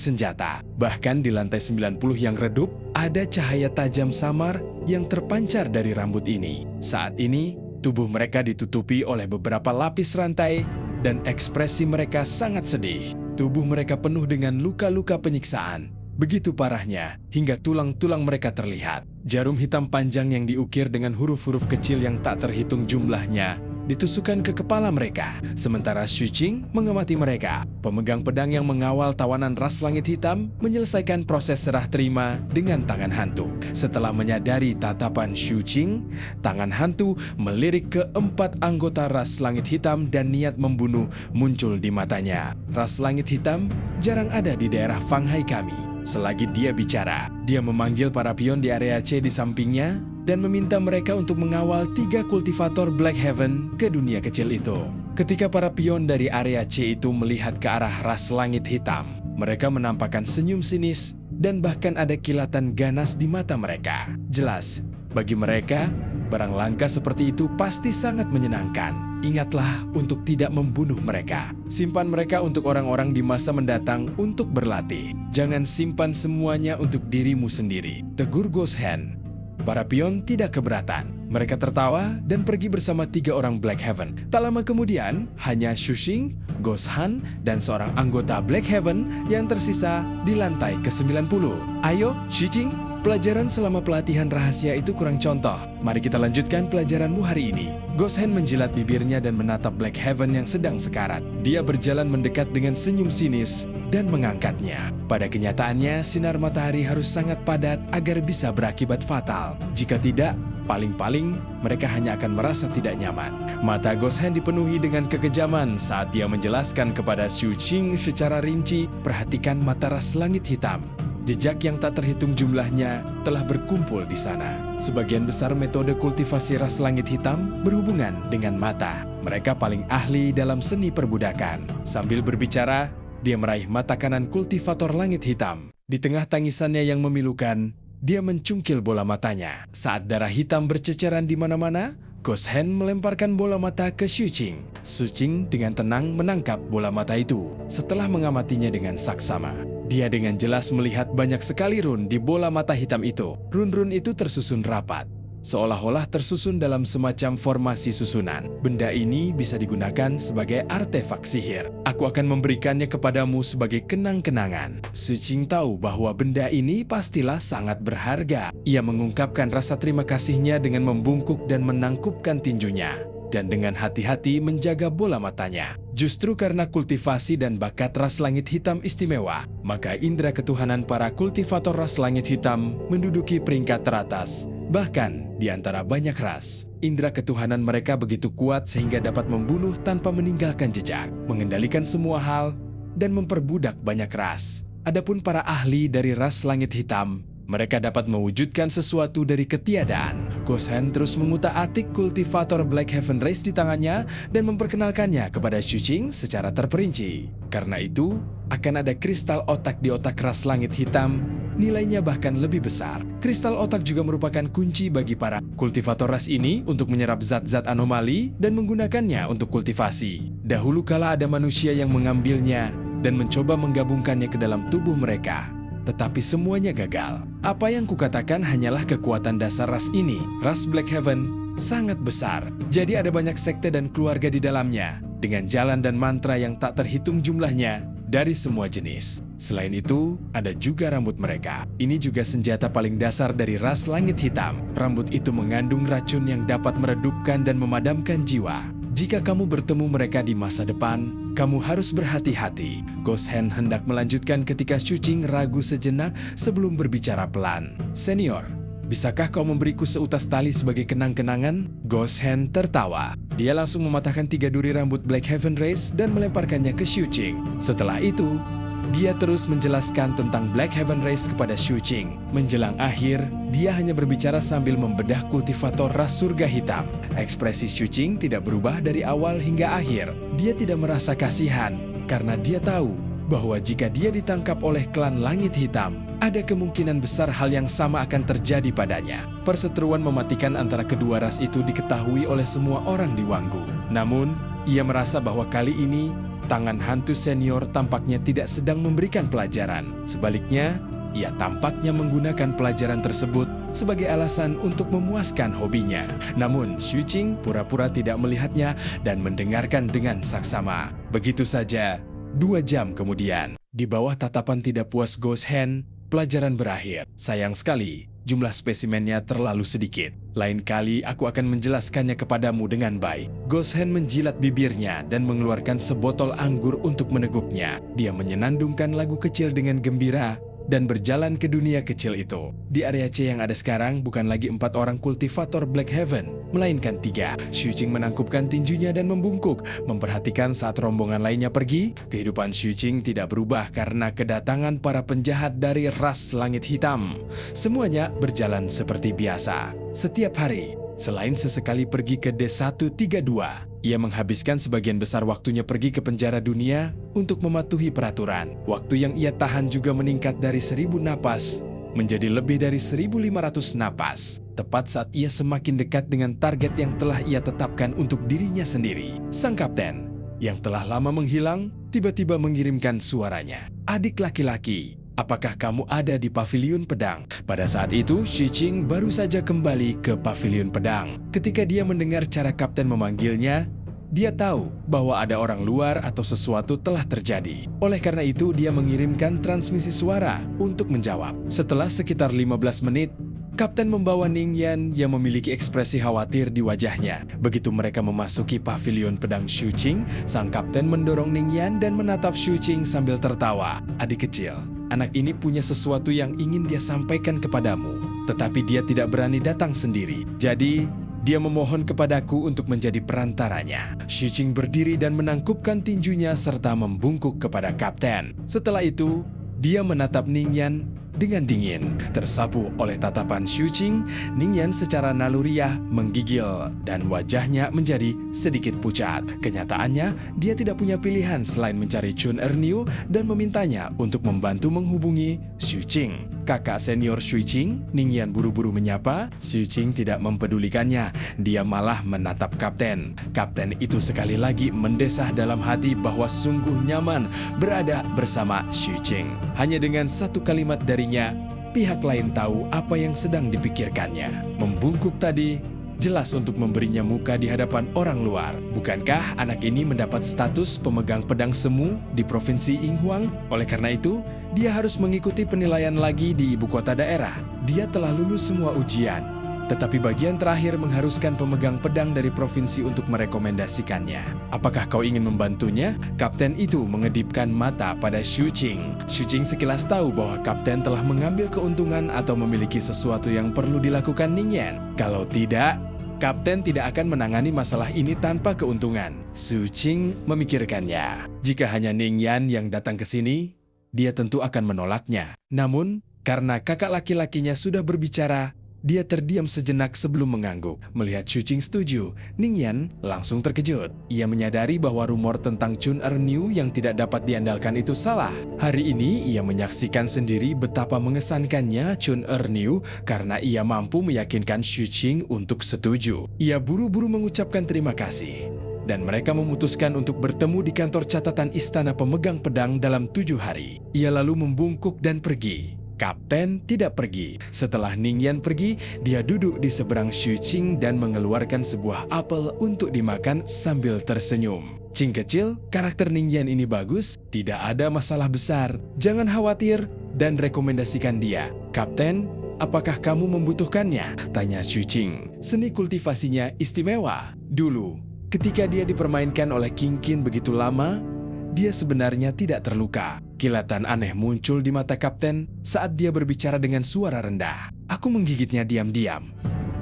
senjata. Bahkan di lantai 90 yang redup, ada cahaya tajam samar yang terpancar dari rambut ini. Saat ini, tubuh mereka ditutupi oleh beberapa lapis rantai, dan ekspresi mereka sangat sedih. Tubuh mereka penuh dengan luka-luka penyiksaan. Begitu parahnya, hingga tulang-tulang mereka terlihat. Jarum hitam panjang yang diukir dengan huruf-huruf kecil yang tak terhitung jumlahnya ditusukkan ke kepala mereka. Sementara Xu Qing mengamati mereka. Pemegang pedang yang mengawal tawanan ras langit hitam menyelesaikan proses serah terima dengan tangan hantu. Setelah menyadari tatapan Xu Qing, tangan hantu melirik ke 4 anggota ras langit hitam dan niat membunuh muncul di matanya. Ras langit hitam jarang ada di daerah Fanghai kami. Selagi dia bicara, dia memanggil para pion di area C di sampingnya dan meminta mereka untuk mengawal 3 kultivator Black Heaven ke dunia kecil itu. Ketika para pion dari area C itu melihat ke arah ras langit hitam, mereka menampakkan senyum sinis dan bahkan ada kilatan ganas di mata mereka. Jelas, bagi mereka, barang langka seperti itu pasti sangat menyenangkan. Ingatlah untuk tidak membunuh mereka. Simpan mereka untuk orang-orang di masa mendatang untuk berlatih. Jangan simpan semuanya untuk dirimu sendiri, tegur Ghost Hand. Para pion tidak keberatan. Mereka tertawa dan pergi bersama 3 orang Black Heaven. Tak lama kemudian, hanya Xu Qing, Ghost Han, dan seorang anggota Black Heaven yang tersisa di lantai ke-90. Ayo, Xu Qing, pelajaran selama pelatihan rahasia itu kurang contoh. Mari kita lanjutkan pelajaranmu hari ini. Ghost Hand menjilat bibirnya dan menatap Black Heaven yang sedang sekarat. Dia berjalan mendekat dengan senyum sinis dan mengangkatnya. Pada kenyataannya, sinar matahari harus sangat padat agar bisa berakibat fatal. Jika tidak, paling-paling mereka hanya akan merasa tidak nyaman. Mata Ghost Hand dipenuhi dengan kekejaman saat dia menjelaskan kepada Xu Qing secara rinci, perhatikan mata ras langit hitam. Jejak yang tak terhitung jumlahnya telah berkumpul di sana. Sebagian besar metode kultivasi ras langit hitam berhubungan dengan mata. Mereka paling ahli dalam seni perbudakan. Sambil berbicara, dia meraih mata kanan kultivator langit hitam. Di tengah tangisannya yang memilukan, dia mencungkil bola matanya. Saat darah hitam berceceran di mana-mana, Ghost Hand melemparkan bola mata ke Xu Qing. Xu Qing dengan tenang menangkap bola mata itu. Setelah mengamatinya dengan saksama, dia dengan jelas melihat banyak sekali run di bola mata hitam itu. Run-run itu tersusun rapat, seolah-olah tersusun dalam semacam formasi susunan. Benda ini bisa digunakan sebagai artefak sihir. Aku akan memberikannya kepadamu sebagai kenang-kenangan. Xu Qing tahu bahwa benda ini pastilah sangat berharga. Ia mengungkapkan rasa terima kasihnya dengan membungkuk dan menangkupkan tinjunya, dan dengan hati-hati menjaga bola matanya. Justru karena kultivasi dan bakat ras langit hitam istimewa, maka indera ketuhanan para kultivator ras langit hitam menduduki peringkat teratas. Bahkan di antara banyak ras, indera ketuhanan mereka begitu kuat sehingga dapat membunuh tanpa meninggalkan jejak, mengendalikan semua hal, dan memperbudak banyak ras. Adapun para ahli dari ras langit hitam, mereka dapat mewujudkan sesuatu dari ketiadaan. Ghost Hand terus mengutak-atik kultivator Black Heaven Race di tangannya dan memperkenalkannya kepada Xu Qing secara terperinci. Karena itu, akan ada kristal otak di otak ras langit hitam nilainya bahkan lebih besar. Kristal otak juga merupakan kunci bagi para kultivator ras ini untuk menyerap zat-zat anomali dan menggunakannya untuk kultivasi. Dahulu kala ada manusia yang mengambilnya dan mencoba menggabungkannya ke dalam tubuh mereka. Tetapi semuanya gagal. Apa yang kukatakan hanyalah kekuatan dasar ras ini. Ras Black Heaven sangat besar. Jadi ada banyak sekte dan keluarga di dalamnya, dengan jalan dan mantra yang tak terhitung jumlahnya dari semua jenis. Selain itu, ada juga rambut mereka. Ini juga senjata paling dasar dari ras langit hitam. Rambut itu mengandung racun yang dapat meredupkan dan memadamkan jiwa. Jika kamu bertemu mereka di masa depan, kamu harus berhati-hati. Ghost Hand hendak melanjutkan ketika Shu-Ching ragu sejenak sebelum berbicara pelan. Senior, bisakah kau memberiku seutas tali sebagai kenang-kenangan? Ghost Hand tertawa. Dia langsung mematahkan 3 duri rambut Black Heaven Race dan melemparkannya ke Shu-Ching. Setelah itu, dia terus menjelaskan tentang Black Heaven Race kepada Shu-Ching. Menjelang akhir, dia hanya berbicara sambil membedah kultivator ras surga hitam. Ekspresi Shu-Ching tidak berubah dari awal hingga akhir. Dia tidak merasa kasihan karena dia tahu bahwa jika dia ditangkap oleh klan langit hitam, ada kemungkinan besar hal yang sama akan terjadi padanya. Perseteruan mematikan antara kedua ras itu diketahui oleh semua orang di Wanggu. Namun, ia merasa bahwa kali ini tangan hantu senior tampaknya tidak sedang memberikan pelajaran. Sebaliknya, ia tampaknya menggunakan pelajaran tersebut sebagai alasan untuk memuaskan hobinya. Namun, Shu-Ching pura-pura tidak melihatnya dan mendengarkan dengan saksama. Begitu saja, 2 jam kemudian, di bawah tatapan tidak puas Ghost Hand, pelajaran berakhir. Sayang sekali, jumlah spesimennya terlalu sedikit. Lain kali aku akan menjelaskannya kepadamu dengan baik. Ghost Hand menjilat bibirnya dan mengeluarkan sebotol anggur untuk meneguknya. Dia menyenandungkan lagu kecil dengan gembira dan berjalan ke dunia kecil itu. Di area C yang ada sekarang bukan lagi 4 orang kultivator Black Heaven, melainkan 3. Shu-Ching menangkupkan tinjunya dan membungkuk, memperhatikan saat rombongan lainnya pergi. Kehidupan Shu-Ching tidak berubah karena kedatangan para penjahat dari ras langit hitam. Semuanya berjalan seperti biasa. Setiap hari, selain sesekali pergi ke D132, ia menghabiskan sebagian besar waktunya pergi ke penjara dunia untuk mematuhi peraturan. Waktu yang ia tahan juga meningkat dari 1.000 napas menjadi lebih dari 1.500 napas. Tepat saat ia semakin dekat dengan target yang telah ia tetapkan untuk dirinya sendiri. Sang kapten, yang telah lama menghilang, tiba-tiba mengirimkan suaranya. Adik laki-laki, apakah kamu ada di paviliun pedang? Pada saat itu, Shu-Ching baru saja kembali ke paviliun pedang. Ketika dia mendengar cara kapten memanggilnya, dia tahu bahwa ada orang luar atau sesuatu telah terjadi. Oleh karena itu, dia mengirimkan transmisi suara untuk menjawab. Setelah sekitar 15 menit, kapten membawa Ning Yan yang memiliki ekspresi khawatir di wajahnya. Begitu mereka memasuki paviliun pedang Shu-Ching, sang kapten mendorong Ning Yan dan menatap Shu-Ching sambil tertawa. Adik kecil, anak ini punya sesuatu yang ingin dia sampaikan kepadamu, tetapi dia tidak berani datang sendiri. Jadi, dia memohon kepadaku untuk menjadi perantaranya. Shu-Ching berdiri dan menangkupkan tinjunya serta membungkuk kepada kapten. Setelah itu, dia menatap Ning Yan dengan dingin. Tersapu oleh tatapan Shu-Ching, Ning Yan secara naluriah menggigil dan wajahnya menjadi sedikit pucat. Kenyataannya, dia tidak punya pilihan selain mencari Chun Erniu dan memintanya untuk membantu menghubungi Shu-Ching. Kakak senior Shu-Ching, Ning Yan buru-buru menyapa. Shu-Ching tidak mempedulikannya, dia malah menatap kapten. Kapten itu sekali lagi mendesah dalam hati bahwa sungguh nyaman berada bersama Shu-Ching. Hanya dengan satu kalimat darinya, pihak lain tahu apa yang sedang dipikirkannya. Membungkuk tadi jelas untuk memberinya muka di hadapan orang luar. Bukankah anak ini mendapat status pemegang pedang semu di Provinsi Yinghuang? Oleh karena itu, dia harus mengikuti penilaian lagi di ibu kota daerah. Dia telah lulus semua ujian, tetapi bagian terakhir mengharuskan pemegang pedang dari provinsi untuk merekomendasikannya. Apakah kau ingin membantunya? Kapten itu mengedipkan mata pada Shu-Ching. Shu-Ching sekilas tahu bahwa kapten telah mengambil keuntungan atau memiliki sesuatu yang perlu dilakukan Ning Yan. Kalau tidak, kapten tidak akan menangani masalah ini tanpa keuntungan. Shu-Ching memikirkannya. Jika hanya Ning Yan yang datang ke sini, dia tentu akan menolaknya. Namun, karena kakak laki-lakinya sudah berbicara, Dia terdiam sejenak sebelum mengangguk. Melihat Xu Qing setuju, Ning Yan langsung terkejut. Ia menyadari bahwa rumor tentang Chun Erniu yang tidak dapat diandalkan itu salah. Hari ini ia menyaksikan sendiri betapa mengesankannya Chun Erniu karena ia mampu meyakinkan Xu Qing untuk setuju. Ia buru-buru mengucapkan terima kasih. Dan mereka memutuskan untuk bertemu di kantor catatan Istana Pemegang Pedang dalam 7 hari. Ia lalu membungkuk dan pergi. Kapten tidak pergi. Setelah Ning Yan pergi, dia duduk di seberang Xu Qing dan mengeluarkan sebuah apel untuk dimakan sambil tersenyum. Qing kecil, karakter Ning Yan ini bagus, tidak ada masalah besar. Jangan khawatir dan rekomendasikan dia. Kapten, apakah kamu membutuhkannya? Tanya Xu Qing. Seni kultivasinya istimewa. Dulu, ketika dia dipermainkan oleh King Qin begitu lama, dia sebenarnya tidak terluka. Kilatan aneh muncul di mata kapten saat dia berbicara dengan suara rendah. Aku menggigitnya diam-diam,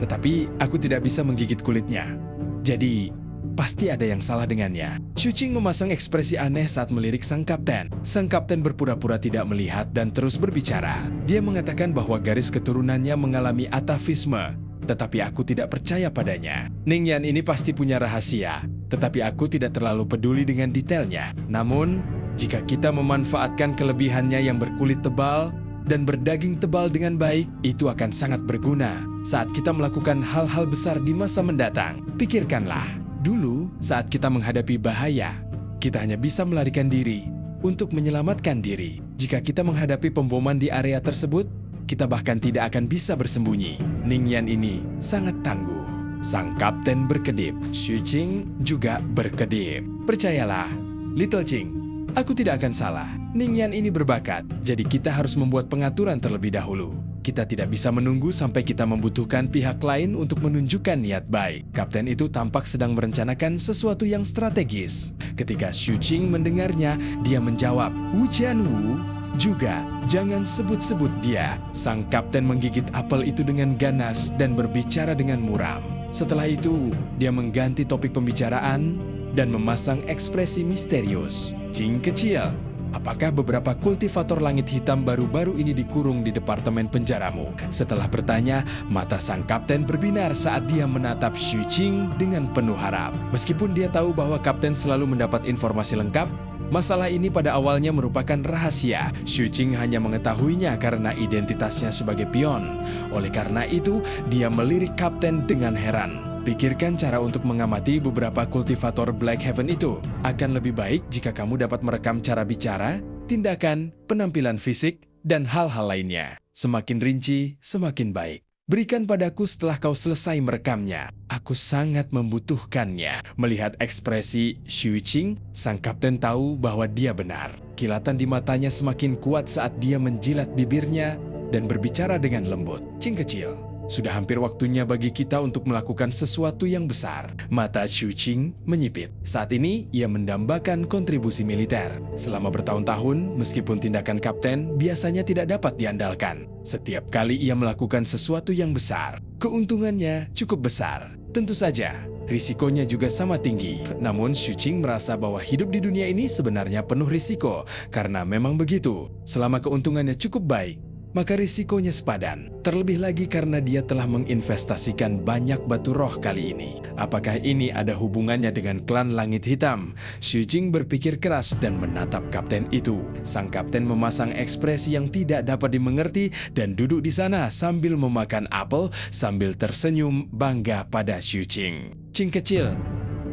tetapi aku tidak bisa menggigit kulitnya. Jadi, pasti ada yang salah dengannya. Xu Qing memasang ekspresi aneh saat melirik sang kapten. Sang kapten berpura-pura tidak melihat dan terus berbicara. Dia mengatakan bahwa garis keturunannya mengalami atavisme, tetapi aku tidak percaya padanya. Ning Yan ini pasti punya rahasia, tetapi aku tidak terlalu peduli dengan detailnya. Namun, jika kita memanfaatkan kelebihannya yang berkulit tebal dan berdaging tebal dengan baik, itu akan sangat berguna saat kita melakukan hal-hal besar di masa mendatang. Pikirkanlah, dulu saat kita menghadapi bahaya, kita hanya bisa melarikan diri untuk menyelamatkan diri. Jika kita menghadapi pemboman di area tersebut, kita bahkan tidak akan bisa bersembunyi. Ning Yan ini sangat tangguh. Sang kapten berkedip. Xu Qing juga berkedip. Percayalah, Little Qing, aku tidak akan salah. Ning Yan ini berbakat, jadi kita harus membuat pengaturan terlebih dahulu. Kita tidak bisa menunggu sampai kita membutuhkan pihak lain untuk menunjukkan niat baik. Kapten itu tampak sedang merencanakan sesuatu yang strategis. Ketika Xu Qing mendengarnya, dia menjawab, Wu Jianwu, juga, jangan sebut-sebut dia. Sang kapten menggigit apel itu dengan ganas dan berbicara dengan muram. Setelah itu, dia mengganti topik pembicaraan dan memasang ekspresi misterius. Qing kecil, apakah beberapa kultivator langit hitam baru-baru ini dikurung di departemen penjaramu? Setelah bertanya, mata sang kapten berbinar saat dia menatap Xu Qing dengan penuh harap. Meskipun dia tahu bahwa kapten selalu mendapat informasi lengkap, masalah ini pada awalnya merupakan rahasia. Xu Qing hanya mengetahuinya karena identitasnya sebagai pion. Oleh karena itu, dia melirik kapten dengan heran. Pikirkan cara untuk mengamati beberapa kultivator Black Heaven itu. Akan lebih baik jika kamu dapat merekam cara bicara, tindakan, penampilan fisik, dan hal-hal lainnya. Semakin rinci, semakin baik. Berikan padaku setelah kau selesai merekamnya. Aku sangat membutuhkannya. Melihat ekspresi Xu Qing, sang kapten tahu bahwa dia benar. Kilatan di matanya semakin kuat saat dia menjilat bibirnya dan berbicara dengan lembut. Qing kecil, sudah hampir waktunya bagi kita untuk melakukan sesuatu yang besar. Mata Xu Qing menyipit. Saat ini, ia mendambakan kontribusi militer. Selama bertahun-tahun, meskipun tindakan kapten biasanya tidak dapat diandalkan. Setiap kali ia melakukan sesuatu yang besar, keuntungannya cukup besar. Tentu saja, risikonya juga sama tinggi. Namun Xu Qing merasa bahwa hidup di dunia ini sebenarnya penuh risiko. Karena memang begitu, selama keuntungannya cukup baik, maka risikonya sepadan. Terlebih lagi karena dia telah menginvestasikan banyak batu roh kali ini. Apakah ini ada hubungannya dengan klan Langit Hitam? Xu Qing berpikir keras dan menatap kapten itu. Sang kapten memasang ekspresi yang tidak dapat dimengerti dan duduk di sana sambil memakan apel sambil tersenyum bangga pada Xu Qing. Qing kecil,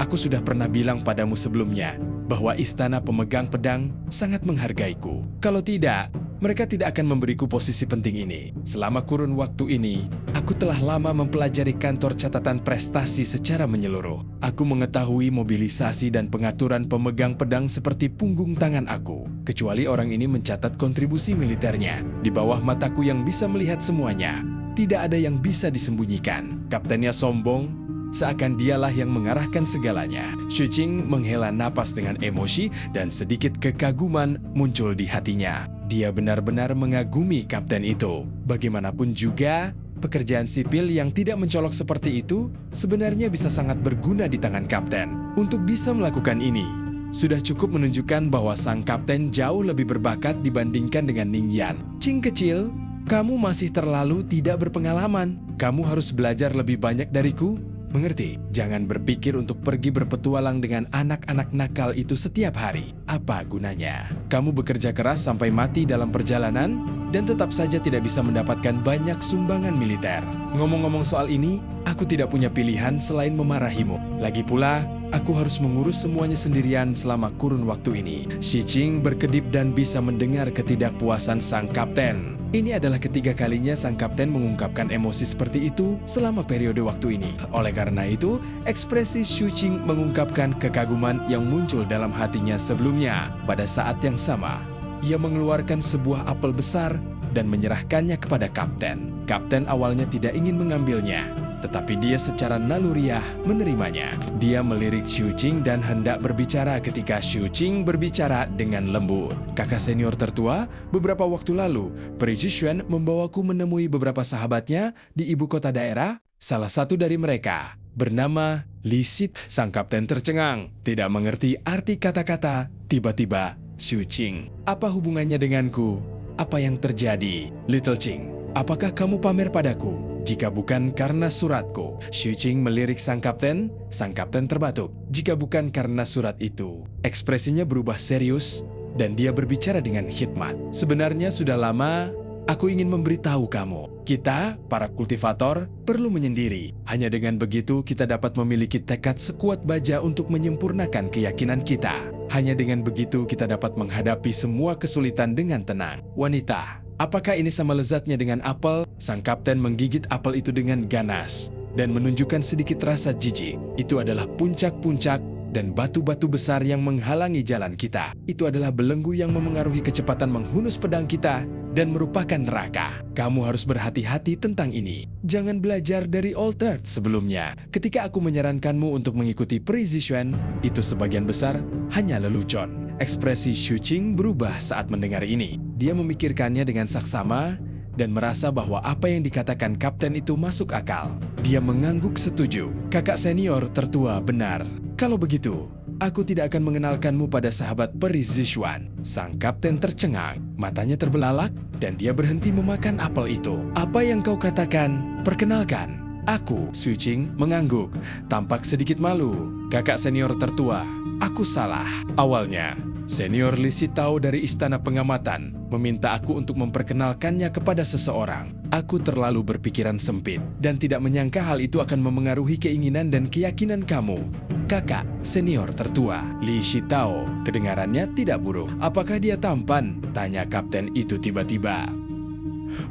aku sudah pernah bilang padamu sebelumnya bahwa Istana Pemegang Pedang sangat menghargaiku. Kalau tidak, mereka tidak akan memberiku posisi penting ini. Selama kurun waktu ini, aku telah lama mempelajari kantor catatan prestasi secara menyeluruh. Aku mengetahui mobilisasi dan pengaturan pemegang pedang seperti punggung tangan aku. Kecuali orang ini mencatat kontribusi militernya. Di bawah mataku yang bisa melihat semuanya, tidak ada yang bisa disembunyikan. Kaptennya sombong, seakan dialah yang mengarahkan segalanya. Xu Qing menghela napas dengan emosi dan sedikit kekaguman muncul di hatinya. Dia benar-benar mengagumi kapten itu. Bagaimanapun juga, pekerjaan sipil yang tidak mencolok seperti itu sebenarnya bisa sangat berguna di tangan kapten. Untuk bisa melakukan ini, sudah cukup menunjukkan bahwa sang kapten jauh lebih berbakat dibandingkan dengan Ning Yan. Qing kecil, Kamu masih terlalu tidak berpengalaman. Kamu harus belajar lebih banyak dariku. Mengerti? Jangan berpikir untuk pergi berpetualang dengan anak-anak nakal itu setiap hari. Apa gunanya? Kamu bekerja keras sampai mati dalam perjalanan dan tetap saja tidak bisa mendapatkan banyak sumbangan militer. Ngomong-ngomong soal ini, aku tidak punya pilihan selain memarahimu. Lagi pula, aku harus mengurus semuanya sendirian selama kurun waktu ini. Shi Qing berkedip dan bisa mendengar ketidakpuasan sang kapten. Ini adalah ketiga kalinya sang kapten mengungkapkan emosi seperti itu selama periode waktu ini. Oleh karena itu, ekspresi Shi Qing mengungkapkan kekaguman yang muncul dalam hatinya sebelumnya. Pada saat yang sama, ia mengeluarkan sebuah apel besar dan menyerahkannya kepada kapten. Kapten awalnya tidak ingin mengambilnya, tetapi dia secara naluriah menerimanya. Dia melirik Shi Qing dan hendak berbicara ketika Shi Qing berbicara dengan lembut. Kakak senior tertua, beberapa waktu lalu, Peri Zhishuan membawaku menemui beberapa sahabatnya di ibu kota daerah. Salah satu dari mereka bernama Li Sit. Sang kapten tercengang, tidak mengerti arti kata-kata. Tiba-tiba, Shi Qing, apa hubungannya denganku? Apa yang terjadi? Little Qing, apakah kamu pamer padaku? Jika bukan karena suratku. Shi Qing melirik sang kapten terbatuk. Jika bukan karena surat itu. Ekspresinya berubah serius dan dia berbicara dengan hikmat. Sebenarnya sudah lama aku ingin memberitahu kamu. Kita, para kultivator, perlu menyendiri. Hanya dengan begitu kita dapat memiliki tekad sekuat baja untuk menyempurnakan keyakinan kita. Hanya dengan begitu kita dapat menghadapi semua kesulitan dengan tenang. Wanita, apakah ini sama lezatnya dengan apel? Sang kapten menggigit apel itu dengan ganas dan menunjukkan sedikit rasa jijik. Itu adalah puncak-puncak dan batu-batu besar yang menghalangi jalan kita. Itu adalah belenggu yang memengaruhi kecepatan menghunus pedang kita dan merupakan neraka. Kamu harus berhati-hati tentang ini. Jangan belajar dari Old Earth sebelumnya. Ketika aku menyarankanmu untuk mengikuti Peri Zhishuan, itu sebagian besar hanya lelucon. Ekspresi Shi Qing berubah saat mendengar ini. Dia memikirkannya dengan saksama dan merasa bahwa apa yang dikatakan kapten itu masuk akal. Dia mengangguk setuju. Kakak senior tertua benar. Kalau begitu, aku tidak akan mengenalkanmu pada sahabat Peri Zhishuan. Sang kapten tercengang, matanya terbelalak, dan dia berhenti memakan apel itu. Apa yang kau katakan? Perkenalkan, aku. Shi Qing mengangguk, tampak sedikit malu. Kakak senior tertua, aku salah. Awalnya, Senior Li Sitao dari Istana Pengamatan meminta aku untuk memperkenalkannya kepada seseorang. Aku terlalu berpikiran sempit dan tidak menyangka hal itu akan memengaruhi keinginan dan keyakinan kamu. Kakak senior tertua, Li Sitao, kedengarannya tidak buruk. Apakah dia tampan? Tanya kapten itu tiba-tiba.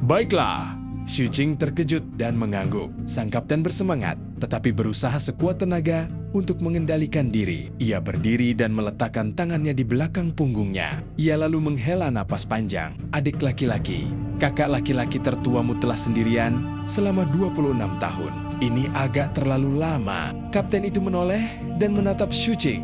Baiklah. Shi Qing terkejut dan mengangguk. Sang kapten bersemangat, tetapi berusaha sekuat tenaga untuk mengendalikan diri. Ia berdiri dan meletakkan tangannya di belakang punggungnya. Ia lalu menghela napas panjang. Adik laki-laki, kakak laki-laki tertuamu telah sendirian selama 26 tahun. Ini agak terlalu lama. Kapten itu menoleh dan menatap Shi Qing.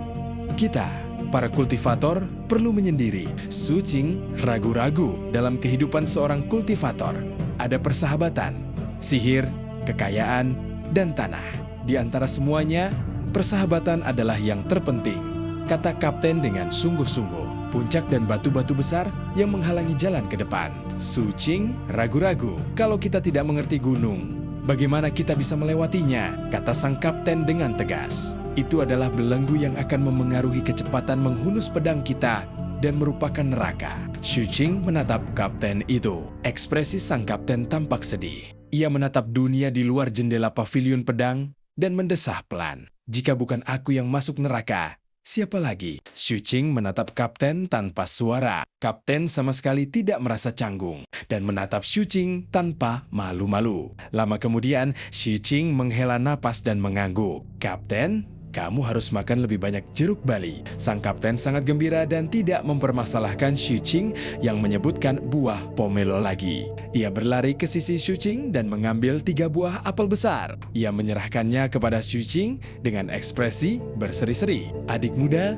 Kita, para kultivator, perlu menyendiri. Shi Qing ragu-ragu. Dalam kehidupan seorang kultivator, ada persahabatan, sihir, kekayaan, dan tanah. Di antara semuanya, persahabatan adalah yang terpenting, kata kapten dengan sungguh-sungguh. Puncak dan batu-batu besar yang menghalangi jalan ke depan. Shi Qing ragu-ragu. Kalau kita tidak mengerti gunung, bagaimana kita bisa melewatinya? Kata sang kapten dengan tegas. Itu adalah belenggu yang akan memengaruhi kecepatan menghunus pedang kita dan merupakan neraka. Shi Qing menatap kapten itu. Ekspresi sang kapten tampak sedih. Ia menatap dunia di luar jendela pavilion pedang dan mendesah pelan. Jika bukan aku yang masuk neraka, siapa lagi? Shi Qing menatap kapten tanpa suara. Kapten sama sekali tidak merasa canggung dan menatap Shi Qing tanpa malu-malu. Lama kemudian, Shi Qing menghela napas dan mengangguk. Kapten, kamu harus makan lebih banyak jeruk bali. Sang kapten sangat gembira dan tidak mempermasalahkan Shi Qing yang menyebutkan buah pomelo lagi. Ia berlari ke sisi Shi Qing dan mengambil 3 buah apel besar. Ia menyerahkannya kepada Shi Qing dengan ekspresi berseri-seri. Adik muda,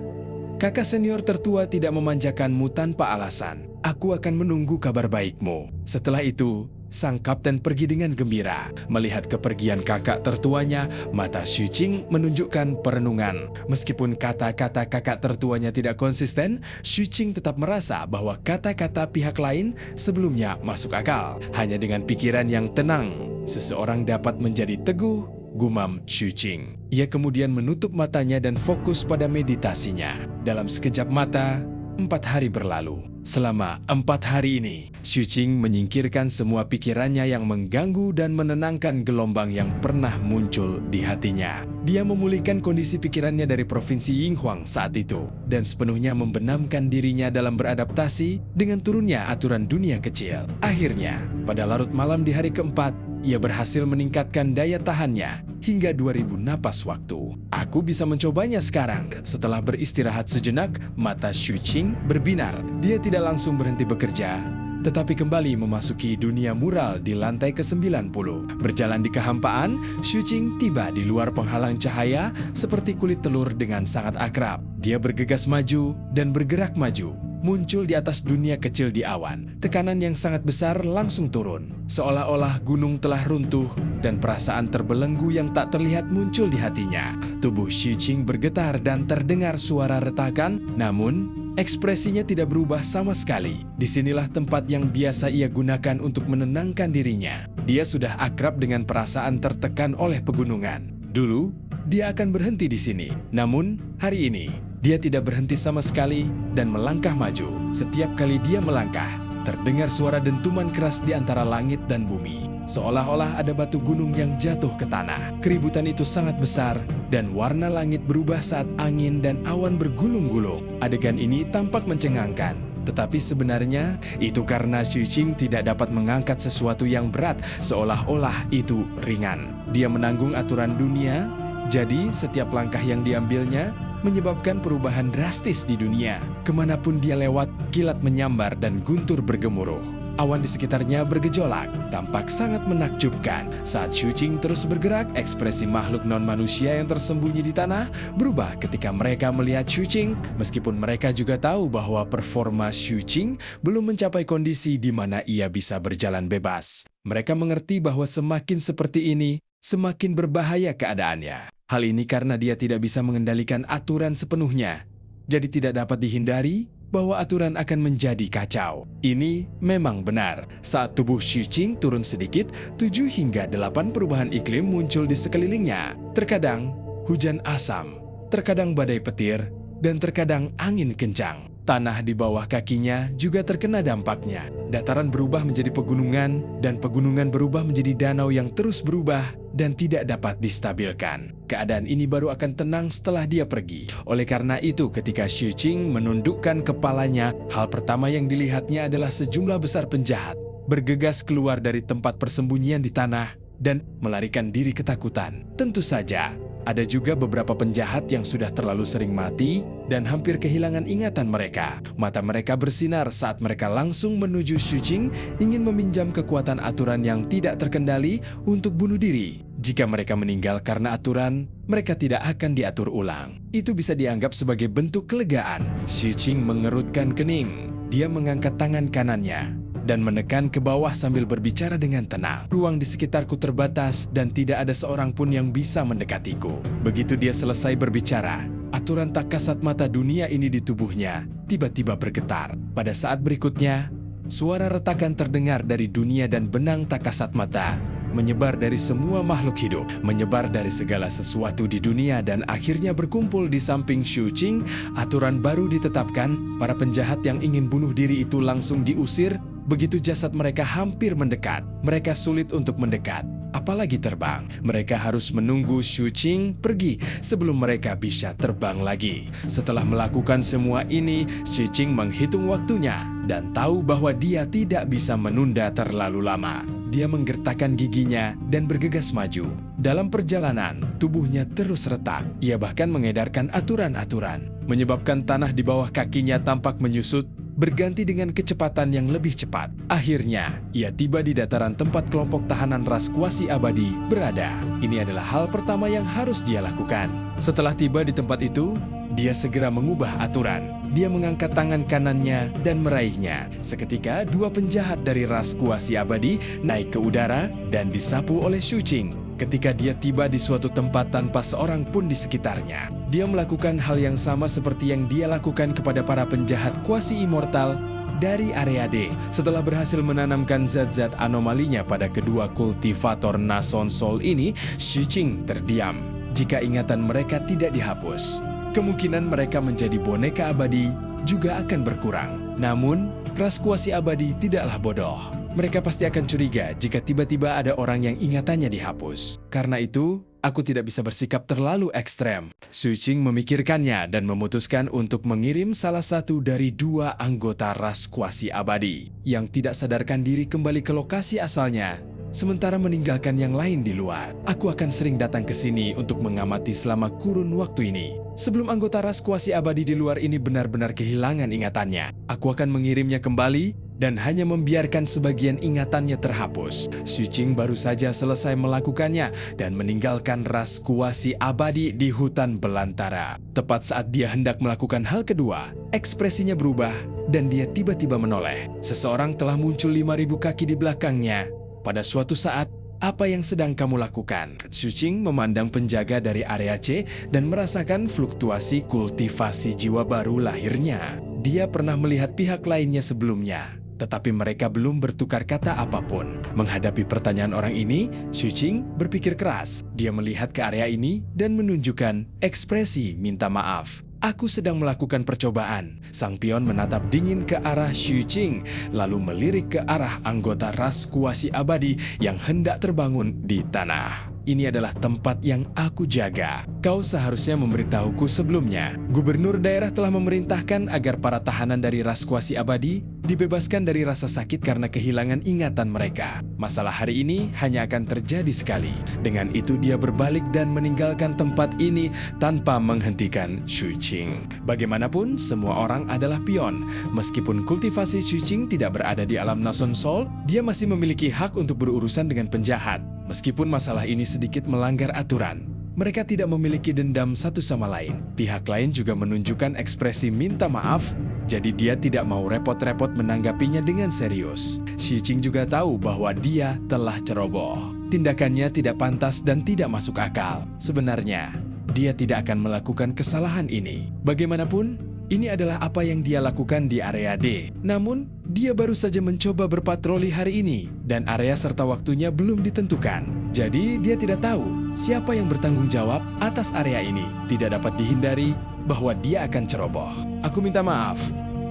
kakak senior tertua tidak memanjakanmu tanpa alasan. Aku akan menunggu kabar baikmu. Setelah itu, sang kapten pergi dengan gembira. Melihat kepergian kakak tertuanya, mata Xu Qing menunjukkan perenungan. Meskipun kata-kata kakak tertuanya tidak konsisten, Xu Qing tetap merasa bahwa kata-kata pihak lain sebelumnya masuk akal. Hanya dengan pikiran yang tenang, seseorang dapat menjadi teguh, gumam Xu Qing. Ia kemudian menutup matanya dan fokus pada meditasinya. Dalam sekejap mata, 4 hari berlalu. Selama 4 hari ini, Xu Qing menyingkirkan semua pikirannya yang mengganggu dan menenangkan gelombang yang pernah muncul di hatinya. Dia memulihkan kondisi pikirannya dari provinsi Yinghuang saat itu dan sepenuhnya membenamkan dirinya dalam beradaptasi dengan turunnya aturan dunia kecil. Akhirnya, pada larut malam di hari keempat, ia berhasil meningkatkan daya tahannya hingga 2000 napas waktu. Aku bisa mencobanya sekarang. Setelah beristirahat sejenak, mata Xu Qing berbinar. Dia tidak langsung berhenti bekerja, tetapi kembali memasuki dunia mural di lantai ke-90. Berjalan di kehampaan, Xu Qing tiba di luar penghalang cahaya seperti kulit telur dengan sangat akrab. Dia bergegas maju dan bergerak maju, muncul di atas dunia kecil di awan. Tekanan yang sangat besar langsung turun, seolah-olah gunung telah runtuh dan perasaan terbelenggu yang tak terlihat muncul di hatinya. Tubuh Xu Qing bergetar dan terdengar suara retakan, namun ekspresinya tidak berubah sama sekali. Disinilah tempat yang biasa ia gunakan untuk menenangkan dirinya. Dia sudah akrab dengan perasaan tertekan oleh pegunungan. Dulu, dia akan berhenti di sini. Namun, hari ini, dia tidak berhenti sama sekali dan melangkah maju. Setiap kali dia melangkah, terdengar suara dentuman keras di antara langit dan bumi. Seolah-olah ada batu gunung yang jatuh ke tanah. Keributan itu sangat besar dan warna langit berubah saat angin dan awan bergulung-gulung. Adegan ini tampak mencengangkan, tetapi sebenarnya itu karena Xu Qing tidak dapat mengangkat sesuatu yang berat, seolah-olah itu ringan. Dia menanggung aturan dunia, jadi setiap langkah yang diambilnya menyebabkan perubahan drastis di dunia. Kemanapun dia lewat, kilat menyambar dan guntur bergemuruh. Awan di sekitarnya bergejolak, tampak sangat menakjubkan. Saat Xu Qing terus bergerak, ekspresi makhluk non-manusia yang tersembunyi di tanah berubah ketika mereka melihat Xu Qing. Meskipun mereka juga tahu bahwa performa Xu Qing belum mencapai kondisi di mana ia bisa berjalan bebas. Mereka mengerti bahwa semakin seperti ini, semakin berbahaya keadaannya. Hal ini karena dia tidak bisa mengendalikan aturan sepenuhnya. Jadi tidak dapat dihindari bahwa aturan akan menjadi kacau. Ini memang benar. Saat tubuh Xu Qing turun sedikit, 7 hingga 8 perubahan iklim muncul di sekelilingnya. Terkadang hujan asam, terkadang badai petir, dan terkadang angin kencang. Tanah di bawah kakinya juga terkena dampaknya. Dataran berubah menjadi pegunungan, dan pegunungan berubah menjadi danau yang terus berubah dan tidak dapat distabilkan. Keadaan ini baru akan tenang setelah dia pergi. Oleh karena itu, ketika Xu Qing menundukkan kepalanya, hal pertama yang dilihatnya adalah sejumlah besar penjahat bergegas keluar dari tempat persembunyian di tanah dan melarikan diri ketakutan. Tentu saja, ada juga beberapa penjahat yang sudah terlalu sering mati dan hampir kehilangan ingatan mereka. Mata mereka bersinar saat mereka langsung menuju Xu Qing, ingin meminjam kekuatan aturan yang tidak terkendali untuk bunuh diri. Jika mereka meninggal karena aturan, mereka tidak akan diatur ulang. Itu bisa dianggap sebagai bentuk kelegaan. Xu Qing mengerutkan kening. Dia mengangkat tangan kanannya dan menekan ke bawah sambil berbicara dengan tenang. Ruang di sekitarku terbatas dan tidak ada seorang pun yang bisa mendekatiku. Begitu dia selesai berbicara, aturan tak kasat mata dunia ini di tubuhnya tiba-tiba bergetar. Pada saat berikutnya, suara retakan terdengar dari dunia dan benang tak kasat mata menyebar dari semua makhluk hidup, menyebar dari segala sesuatu di dunia dan akhirnya berkumpul di samping Xu Qing. Aturan baru ditetapkan, para penjahat yang ingin bunuh diri itu langsung diusir. Begitu jasad mereka hampir mendekat, mereka sulit untuk mendekat, apalagi terbang. Mereka harus menunggu Xu Qing pergi sebelum mereka bisa terbang lagi. Setelah melakukan semua ini, Xu Qing menghitung waktunya dan tahu bahwa dia tidak bisa menunda terlalu lama. Dia menggertakkan giginya dan bergegas maju. Dalam perjalanan, tubuhnya terus retak. Ia bahkan mengedarkan aturan-aturan, menyebabkan tanah di bawah kakinya tampak menyusut, berganti dengan kecepatan yang lebih cepat. Akhirnya, ia tiba di dataran tempat kelompok tahanan ras kuasi abadi berada. Ini adalah hal pertama yang harus dia lakukan. Setelah tiba di tempat itu, dia segera mengubah aturan. dia mengangkat tangan kanannya dan meraihnya. Seketika, dua penjahat dari ras kuasi abadi naik ke udara dan disapu oleh Shu Qing. Ketika dia tiba di suatu tempat tanpa seorang pun di sekitarnya, dia melakukan hal yang sama seperti yang dia lakukan kepada para penjahat kuasi immortal dari area D. Setelah berhasil menanamkan zat-zat anomalinya pada kedua kultivator Nason Soul ini, Shu Qing terdiam. Jika ingatan mereka tidak dihapus, kemungkinan mereka menjadi boneka abadi juga akan berkurang. Namun, ras kuasi abadi tidaklah bodoh. Mereka pasti akan curiga jika tiba-tiba ada orang yang ingatannya dihapus. Karena itu, aku tidak bisa bersikap terlalu ekstrem. Shu Qing memikirkannya dan memutuskan untuk mengirim salah satu dari dua anggota ras kuasi abadi yang tidak sadarkan diri kembali ke lokasi asalnya, sementara meninggalkan yang lain di luar. Aku akan sering datang ke sini untuk mengamati selama kurun waktu ini. Sebelum anggota ras kuasi abadi di luar ini benar-benar kehilangan ingatannya, aku akan mengirimnya kembali dan hanya membiarkan sebagian ingatannya terhapus. Shu Qing baru saja selesai melakukannya dan meninggalkan ras kuasi abadi di hutan belantara. Tepat saat dia hendak melakukan hal kedua, ekspresinya berubah dan dia tiba-tiba menoleh. Seseorang telah muncul 5.000 kaki di belakangnya. Pada suatu saat, apa yang sedang kamu lakukan? Shu Qing memandang penjaga dari area C dan merasakan fluktuasi kultivasi jiwa baru lahirnya. Dia pernah melihat pihak lainnya sebelumnya, tetapi mereka belum bertukar kata apapun. Menghadapi pertanyaan orang ini, Shu Qing berpikir keras. Dia melihat ke area ini dan menunjukkan ekspresi minta maaf. Aku sedang melakukan percobaan. Sang pion menatap dingin ke arah Shu Qing, lalu melirik ke arah anggota ras kuasi abadi yang hendak terbangun di tanah. Ini adalah tempat yang aku jaga. Kau seharusnya memberitahuku sebelumnya. Gubernur daerah telah memerintahkan agar para tahanan dari ras kuasi abadi dibebaskan dari rasa sakit karena kehilangan ingatan mereka. Masalah hari ini hanya akan terjadi sekali. Dengan itu dia berbalik dan meninggalkan tempat ini tanpa menghentikan Shu Qing. Bagaimanapun, semua orang adalah pion. Meskipun kultivasi Shu Qing tidak berada di alam Nason Soul, dia masih memiliki hak untuk berurusan dengan penjahat. Meskipun masalah ini sedikit melanggar aturan, mereka tidak memiliki dendam satu sama lain. Pihak lain juga menunjukkan ekspresi minta maaf, jadi dia tidak mau repot-repot menanggapinya dengan serius. Shu Qing juga tahu bahwa dia telah ceroboh. Tindakannya tidak pantas dan tidak masuk akal. Sebenarnya, dia tidak akan melakukan kesalahan ini. Bagaimanapun, ini adalah apa yang dia lakukan di area D. Namun, dia baru saja mencoba berpatroli hari ini, dan area serta waktunya belum ditentukan. Jadi, dia tidak tahu siapa yang bertanggung jawab atas area ini. Tidak dapat dihindari bahwa dia akan ceroboh. Aku minta maaf.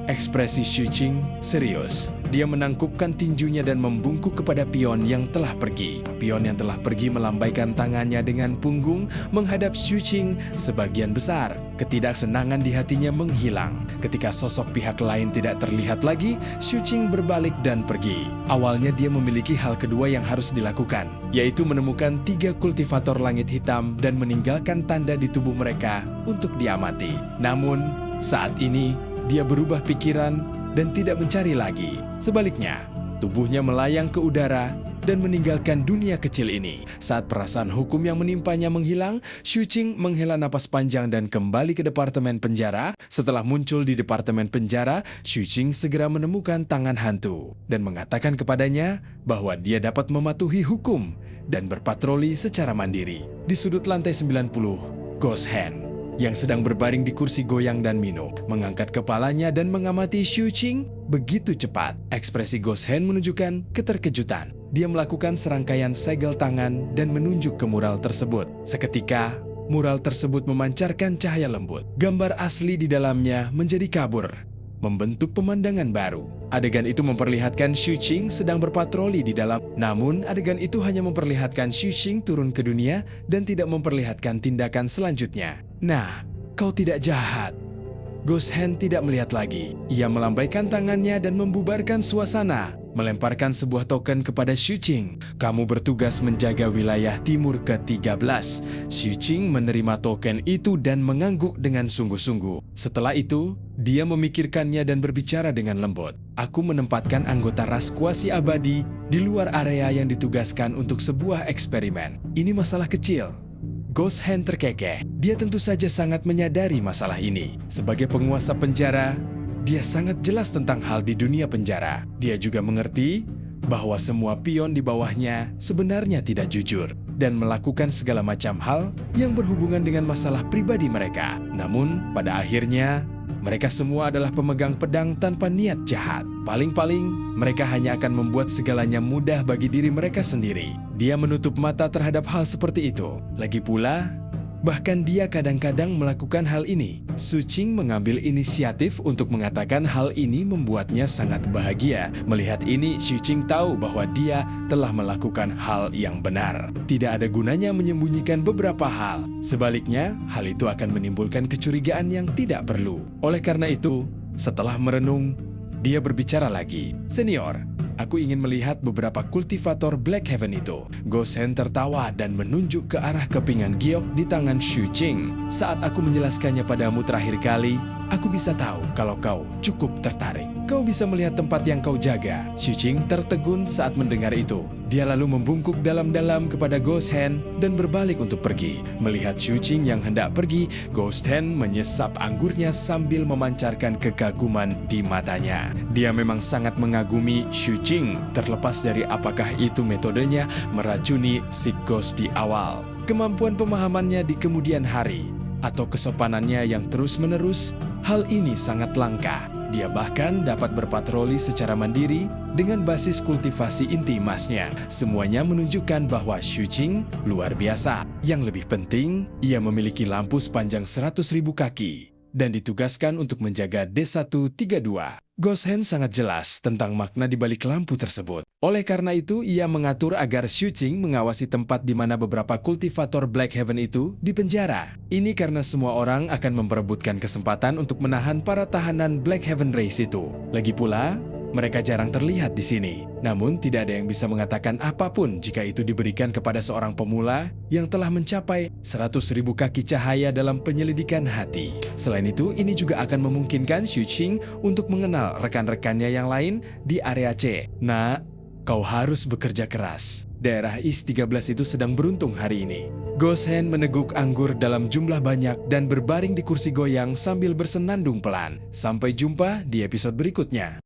Ekspresi Shu Qing serius. Dia menangkupkan tinjunya dan membungkuk kepada pion yang telah pergi. Pion yang telah pergi melambaikan tangannya dengan punggung menghadap Shu Qing sebagian besar. Ketidaksenangan di hatinya menghilang. Ketika sosok pihak lain tidak terlihat lagi, Shu Qing berbalik dan pergi. Awalnya dia memiliki hal kedua yang harus dilakukan, yaitu menemukan 3 kultivator langit hitam dan meninggalkan tanda di tubuh mereka untuk diamati. Namun, saat ini dia berubah pikiran dan tidak mencari lagi. Sebaliknya, tubuhnya melayang ke udara dan meninggalkan dunia kecil ini. Saat perasaan hukum yang menimpanya menghilang, Shu Qing menghela napas panjang dan kembali ke departemen penjara. Setelah muncul di departemen penjara, Shu Qing segera menemukan tangan hantu dan mengatakan kepadanya bahwa dia dapat mematuhi hukum dan berpatroli secara mandiri. Di sudut lantai 90, Ghost Hand yang sedang berbaring di kursi goyang dan minum, mengangkat kepalanya dan mengamati Shu Qing begitu cepat. Ekspresi Ghost Hand menunjukkan keterkejutan. Dia melakukan serangkaian segel tangan dan menunjuk ke mural tersebut. Seketika, mural tersebut memancarkan cahaya lembut. Gambar asli di dalamnya menjadi kabur, membentuk pemandangan baru. Adegan itu memperlihatkan Shu Qing sedang berpatroli di dalam. Namun, adegan itu hanya memperlihatkan Shu Qing turun ke dunia dan tidak memperlihatkan tindakan selanjutnya. Nah, kau tidak jahat. Ghost Hand tidak melihat lagi. Ia melambaikan tangannya dan membubarkan suasana, melemparkan sebuah token kepada Shu Qing. Kamu bertugas menjaga wilayah timur ke-13. Shu Qing menerima token itu dan mengangguk dengan sungguh-sungguh. Setelah itu, dia memikirkannya dan berbicara dengan lembut. Aku menempatkan anggota ras kuasi abadi di luar area yang ditugaskan untuk sebuah eksperimen. Ini masalah kecil. Ghost Hand terkekeh. Dia tentu saja sangat menyadari masalah ini. Sebagai penguasa penjara, dia sangat jelas tentang hal di dunia penjara. Dia juga mengerti bahwa semua pion di bawahnya sebenarnya tidak jujur dan melakukan segala macam hal yang berhubungan dengan masalah pribadi mereka. Namun, pada akhirnya, mereka semua adalah pemegang pedang tanpa niat jahat. Paling-paling, mereka hanya akan membuat segalanya mudah bagi diri mereka sendiri. Dia menutup mata terhadap hal seperti itu. Lagi pula, bahkan dia kadang-kadang melakukan hal ini. Su Qing mengambil inisiatif untuk mengatakan hal ini membuatnya sangat bahagia. Melihat ini, Su Qing tahu bahwa dia telah melakukan hal yang benar. Tidak ada gunanya menyembunyikan beberapa hal. Sebaliknya, hal itu akan menimbulkan kecurigaan yang tidak perlu. Oleh karena itu, setelah merenung, dia berbicara lagi. "Senior, aku ingin melihat beberapa kultivator Black Heaven itu." Ghost Hand tertawa dan menunjuk ke arah kepingan giok di tangan Su Qing. "Saat aku menjelaskannya padamu terakhir kali, aku bisa tahu kalau kau cukup tertarik. Kau bisa melihat tempat yang kau jaga." Su Qing tertegun saat mendengar itu. Dia lalu membungkuk dalam-dalam kepada Ghost Hand dan berbalik untuk pergi. Melihat Su Qing yang hendak pergi, Ghost Hand menyesap anggurnya sambil memancarkan kekaguman di matanya. Dia memang sangat mengagumi Su Qing, terlepas dari apakah itu metodenya meracuni si Ghost di awal, kemampuan pemahamannya di kemudian hari, atau kesopanannya yang terus-menerus. Hal ini sangat langka. Dia bahkan dapat berpatroli secara mandiri dengan basis kultivasi inti emasnya. Semuanya menunjukkan bahwa Su Qing luar biasa. Yang lebih penting, ia memiliki lampu sepanjang 100.000 kaki dan ditugaskan untuk menjaga D132. Ghost Hand sangat jelas tentang makna di balik lampu tersebut. Oleh karena itu, ia mengatur agar Su Qing mengawasi tempat di mana beberapa kultivator Black Heaven itu dipenjara. Ini karena semua orang akan memperebutkan kesempatan untuk menahan para tahanan Black Heaven Race itu. Lagi pula, mereka jarang terlihat di sini. Namun, tidak ada yang bisa mengatakan apapun jika itu diberikan kepada seorang pemula yang telah mencapai 100.000 kaki cahaya dalam penyelidikan hati. Selain itu, ini juga akan memungkinkan Su Qing untuk mengenal rekan-rekannya yang lain di area C. "Nak, kau harus bekerja keras. Daerah East 13 itu sedang beruntung hari ini." Ghost Hand meneguk anggur dalam jumlah banyak dan berbaring di kursi goyang sambil bersenandung pelan. Sampai jumpa di episode berikutnya.